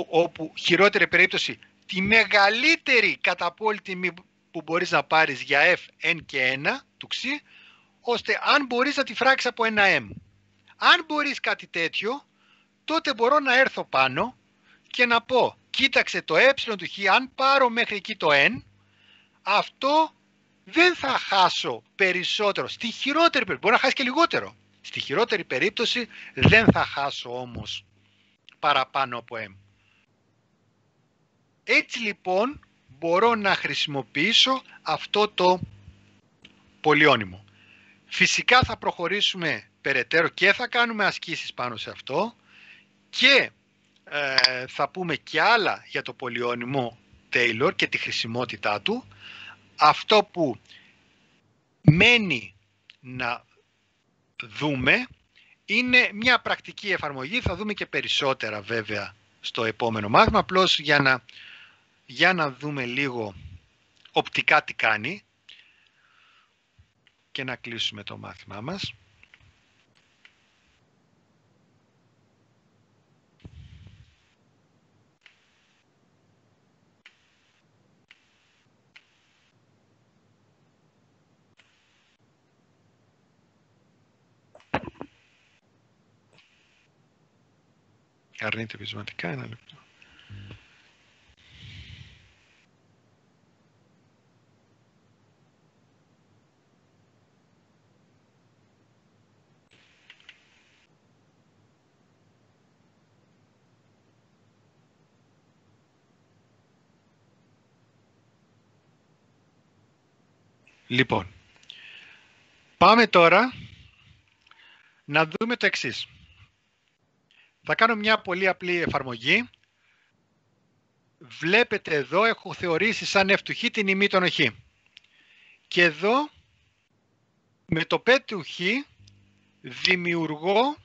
όπου χειρότερη περίπτωση τη μεγαλύτερη κατά απόλυτη τιμή που μπορείς να πάρεις για F, N και 1 του ξι, ώστε αν μπορείς να τη φράξεις από ένα M. Αν μπορείς κάτι τέτοιο, τότε μπορώ να έρθω πάνω και να πω, κοίταξε το ε του χ, αν πάρω μέχρι εκεί το N, αυτό δεν θα χάσω περισσότερο. Στη χειρότερη περίπτωση, μπορεί να χάσει και λιγότερο. Στη χειρότερη περίπτωση δεν θα χάσω όμως παραπάνω από M. Έτσι λοιπόν μπορώ να χρησιμοποιήσω αυτό το πολυώνυμο. Φυσικά θα προχωρήσουμε περαιτέρω και θα κάνουμε ασκήσεις πάνω σε αυτό και θα πούμε και άλλα για το πολυώνυμο Taylor και τη χρησιμότητά του. Αυτό που μένει να δούμε είναι μια πρακτική εφαρμογή, θα δούμε και περισσότερα βέβαια στο επόμενο μάθημα, απλώς για να δούμε λίγο οπτικά τι κάνει και να κλείσουμε το μάθημά μας. Αρνείται βυσματικά, ένα λεπτό. Λοιπόν, πάμε τώρα να δούμε το εξής. Θα κάνω μια πολύ απλή εφαρμογή. Βλέπετε εδώ έχω θεωρήσει σαν F του Χ την ημίτονο Χ. Και εδώ με το P του Χ δημιουργώ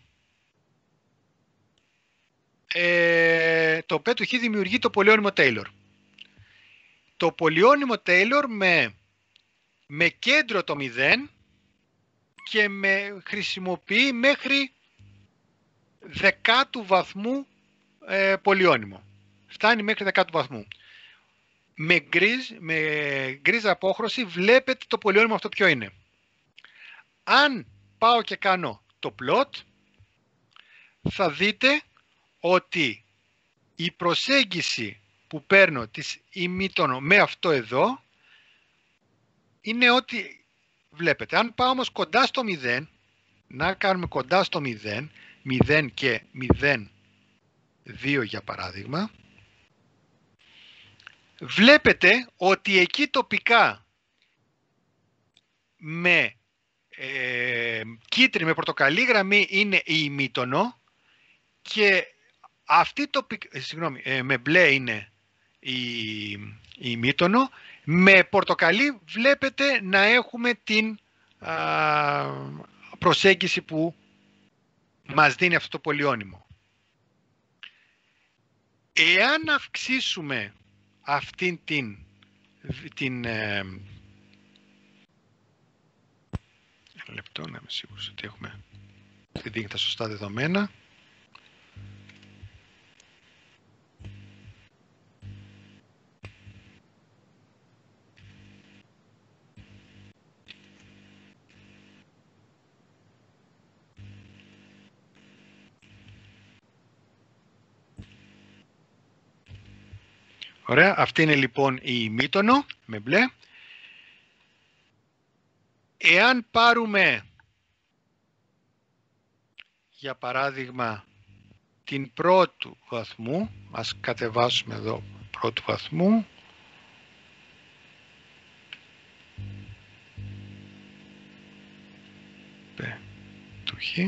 το P του Χ δημιουργεί το πολυώνυμο Taylor. Το πολυώνυμο Taylor με κέντρο το 0 και με χρησιμοποιεί μέχρι δεκάτου βαθμού πολυώνυμο. Φτάνει μέχρι δεκάτου βαθμού. Με γκρίζα απόχρωση βλέπετε το πολυώνυμο αυτό ποιο είναι. Αν πάω και κάνω το plot, θα δείτε ότι η προσέγγιση που παίρνω της ημίτονο με αυτό εδώ είναι ότι βλέπετε. Αν πάω όμως κοντά στο 0, να κάνουμε κοντά στο 0, 0 και 0,2 για παράδειγμα, βλέπετε ότι εκεί τοπικά με κίτρινη, με πορτοκαλί γραμμή είναι η ημίτονο και αυτή με μπλε είναι η ημίτονο, με πορτοκαλί βλέπετε να έχουμε την προσέγγιση που μας δίνει αυτό το πολυώνυμο. Εάν αυξήσουμε αυτήν ένα λεπτό, να είμαι σίγουρος ότι έχουμε δίνει τα σωστά δεδομένα. Ωραία, αυτή είναι λοιπόν η ημίτονο με μπλε. Εάν πάρουμε για παράδειγμα την πρώτου βαθμού, ας κατεβάσουμε εδώ πρώτου βαθμού, P του Χ,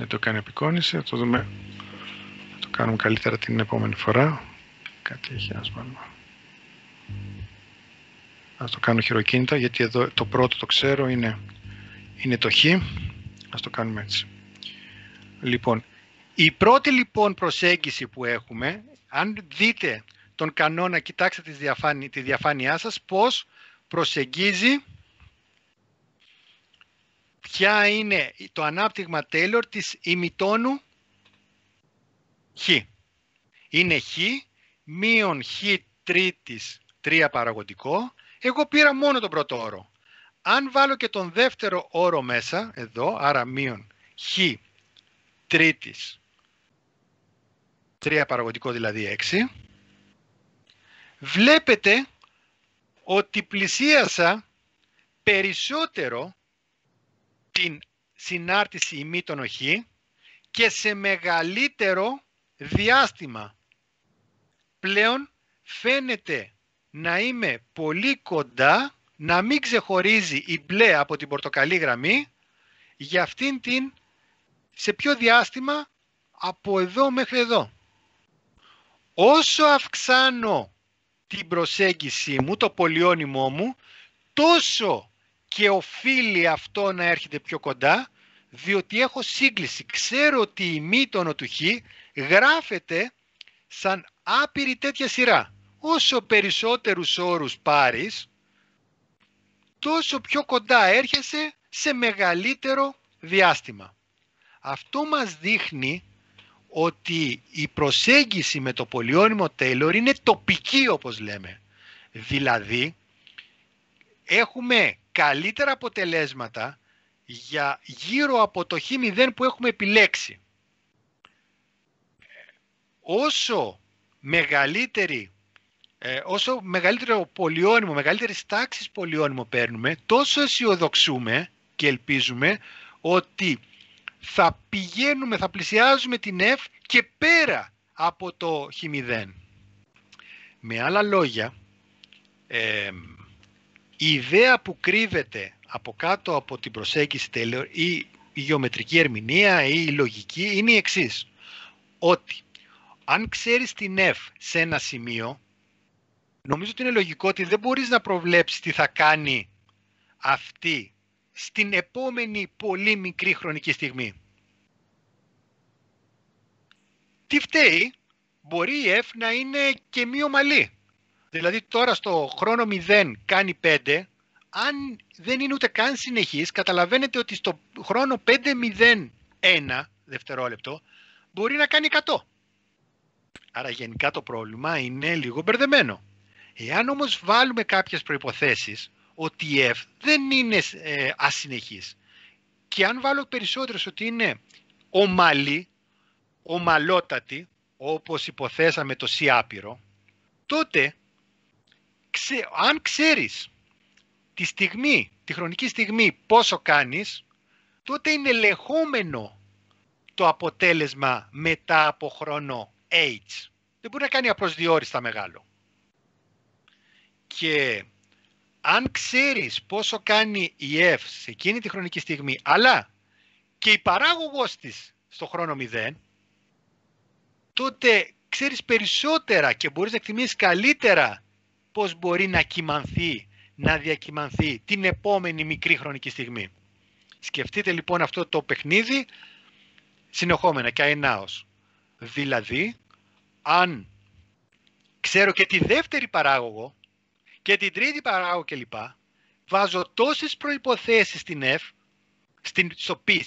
Δεν το κάνει απεικόνιση, θα το δούμε. Θα το κάνουμε καλύτερα την επόμενη φορά. Κάτι έχει, ας βάλουμε. Ας το κάνω χειροκίνητα, γιατί εδώ το πρώτο το ξέρω είναι το χ. Ας το κάνουμε έτσι. Λοιπόν, η πρώτη λοιπόν προσέγγιση που έχουμε, αν δείτε τον κανόνα, κοιτάξτε τη διαφάνειά σας, πώς προσεγγίζει ποια είναι το ανάπτυγμα Taylor της ημιτόνου χ. Είναι χ μείον χ τρίτης 3 παραγωγικό. Εγώ πήρα μόνο τον πρώτο όρο. Αν βάλω και τον δεύτερο όρο μέσα, εδώ, άρα μείον χ τρίτης 3 παραγωγικό, δηλαδή 6, βλέπετε ότι πλησίασα περισσότερο την συνάρτηση ημίτονο χ και σε μεγαλύτερο διάστημα. Πλέον φαίνεται να είμαι πολύ κοντά, να μην ξεχωρίζει η μπλε από την πορτοκαλί γραμμή, για αυτήν την, σε ποιο διάστημα, από εδώ μέχρι εδώ. Όσο αυξάνω την προσέγγιση μου, το πολυώνυμό μου, τόσο και οφείλει αυτό να έρχεται πιο κοντά, διότι έχω σύγκληση. Ξέρω ότι η ημίτονο του χ γράφεται σαν άπειρη τέτοια σειρά. Όσο περισσότερους όρους πάρεις, τόσο πιο κοντά έρχεσαι σε μεγαλύτερο διάστημα. Αυτό μας δείχνει ότι η προσέγγιση με το πολυώνυμο Taylor είναι τοπική, όπως λέμε. Δηλαδή, έχουμε καλύτερα αποτελέσματα για γύρω από το χ0 που έχουμε επιλέξει. Όσο μεγαλύτερο πολυώνυμο, μεγαλύτερης τάξης πολυώνυμο παίρνουμε, τόσο αισιοδοξούμε και ελπίζουμε ότι θα πλησιάζουμε την F και πέρα από το χ0. Με άλλα λόγια, η ιδέα που κρύβεται από κάτω από την προσέγγιση Taylor, ή η γεωμετρική ερμηνεία ή η λογική, είναι η εξής. Ότι αν ξέρεις την F σε ένα σημείο, νομίζω ότι είναι λογικό ότι δεν μπορείς να προβλέψεις τι θα κάνει αυτή στην επόμενη πολύ μικρή χρονική στιγμή. Τι φταίει? Μπορεί η F να είναι και μη ομαλή. Δηλαδή τώρα στο χρόνο 0 κάνει 5, αν δεν είναι ούτε καν συνεχής, καταλαβαίνετε ότι στο χρόνο 5-0-1 δευτερόλεπτο μπορεί να κάνει 100. Άρα γενικά το πρόβλημα είναι λίγο μπερδεμένο. Εάν όμως βάλουμε κάποιες προϋποθέσεις ότι η F δεν είναι ασυνεχής, και αν βάλω περισσότερες ότι είναι ομαλή, ομαλότατη, όπως υποθέσαμε το C άπειρο, τότε αν ξέρεις τη χρονική στιγμή πόσο κάνεις, τότε είναι ελεγχόμενο το αποτέλεσμα μετά από χρόνο H. Δεν μπορεί να κάνει απροσδιόριστα μεγάλο. Και αν ξέρεις πόσο κάνει η F σε εκείνη τη χρονική στιγμή, αλλά και η παράγωγος της στο χρόνο 0, τότε ξέρεις περισσότερα και μπορείς να εκτιμήσεις καλύτερα πώς μπορεί να διακυμανθεί την επόμενη μικρή χρονική στιγμή. Σκεφτείτε λοιπόν αυτό το παιχνίδι συνεχόμενα και αενάως. Δηλαδή, αν ξέρω και τη δεύτερη παράγωγο και την τρίτη παράγωγο κλπ, βάζω τόσες προϋποθέσεις στην F, στο P,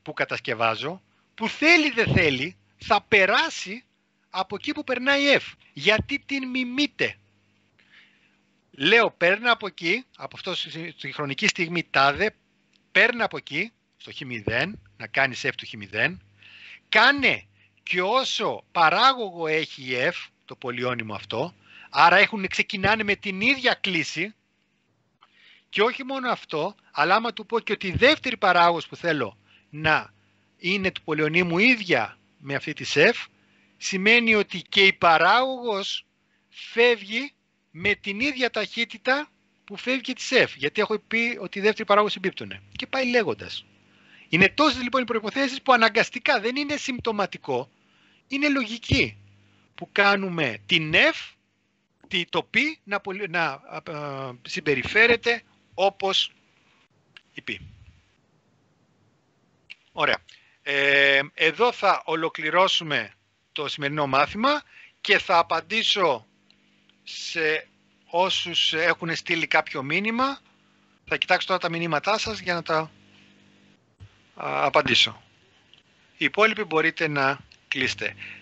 που κατασκευάζω, που θέλει δεν θέλει, θα περάσει από εκεί που περνάει η F. Γιατί την μιμείται. Λέω παίρνω από εκεί, από αυτό στη χρονική στιγμή τάδε, παίρνω από εκεί, στο χ0, να κάνεις F του χ0, κάνε και όσο παράγωγο έχει η F, το πολυώνυμο αυτό, άρα ξεκινάνε με την ίδια κλίση, και όχι μόνο αυτό, αλλά άμα του πω και ότι η δεύτερη παράγωγος που θέλω να είναι του πολυωνύμου ίδια με αυτή της F, σημαίνει ότι και η παράγωγος φεύγει με την ίδια ταχύτητα που φεύγει και της F, γιατί έχω πει ότι η δεύτερη παράγωγος συμπίπτουνε. Και πάει λέγοντας. Είναι τόσες λοιπόν οι προϋποθέσεις που αναγκαστικά δεν είναι συμπτωματικό, είναι λογική, που κάνουμε την F, το π να συμπεριφέρεται όπως η π. Ωραία. Εδώ θα ολοκληρώσουμε το σημερινό μάθημα και θα απαντήσω σε όσους έχουν στείλει κάποιο μήνυμα. Θα κοιτάξω τώρα τα μηνύματά σας για να τα απαντήσω. Οι υπόλοιποι μπορείτε να κλείσετε.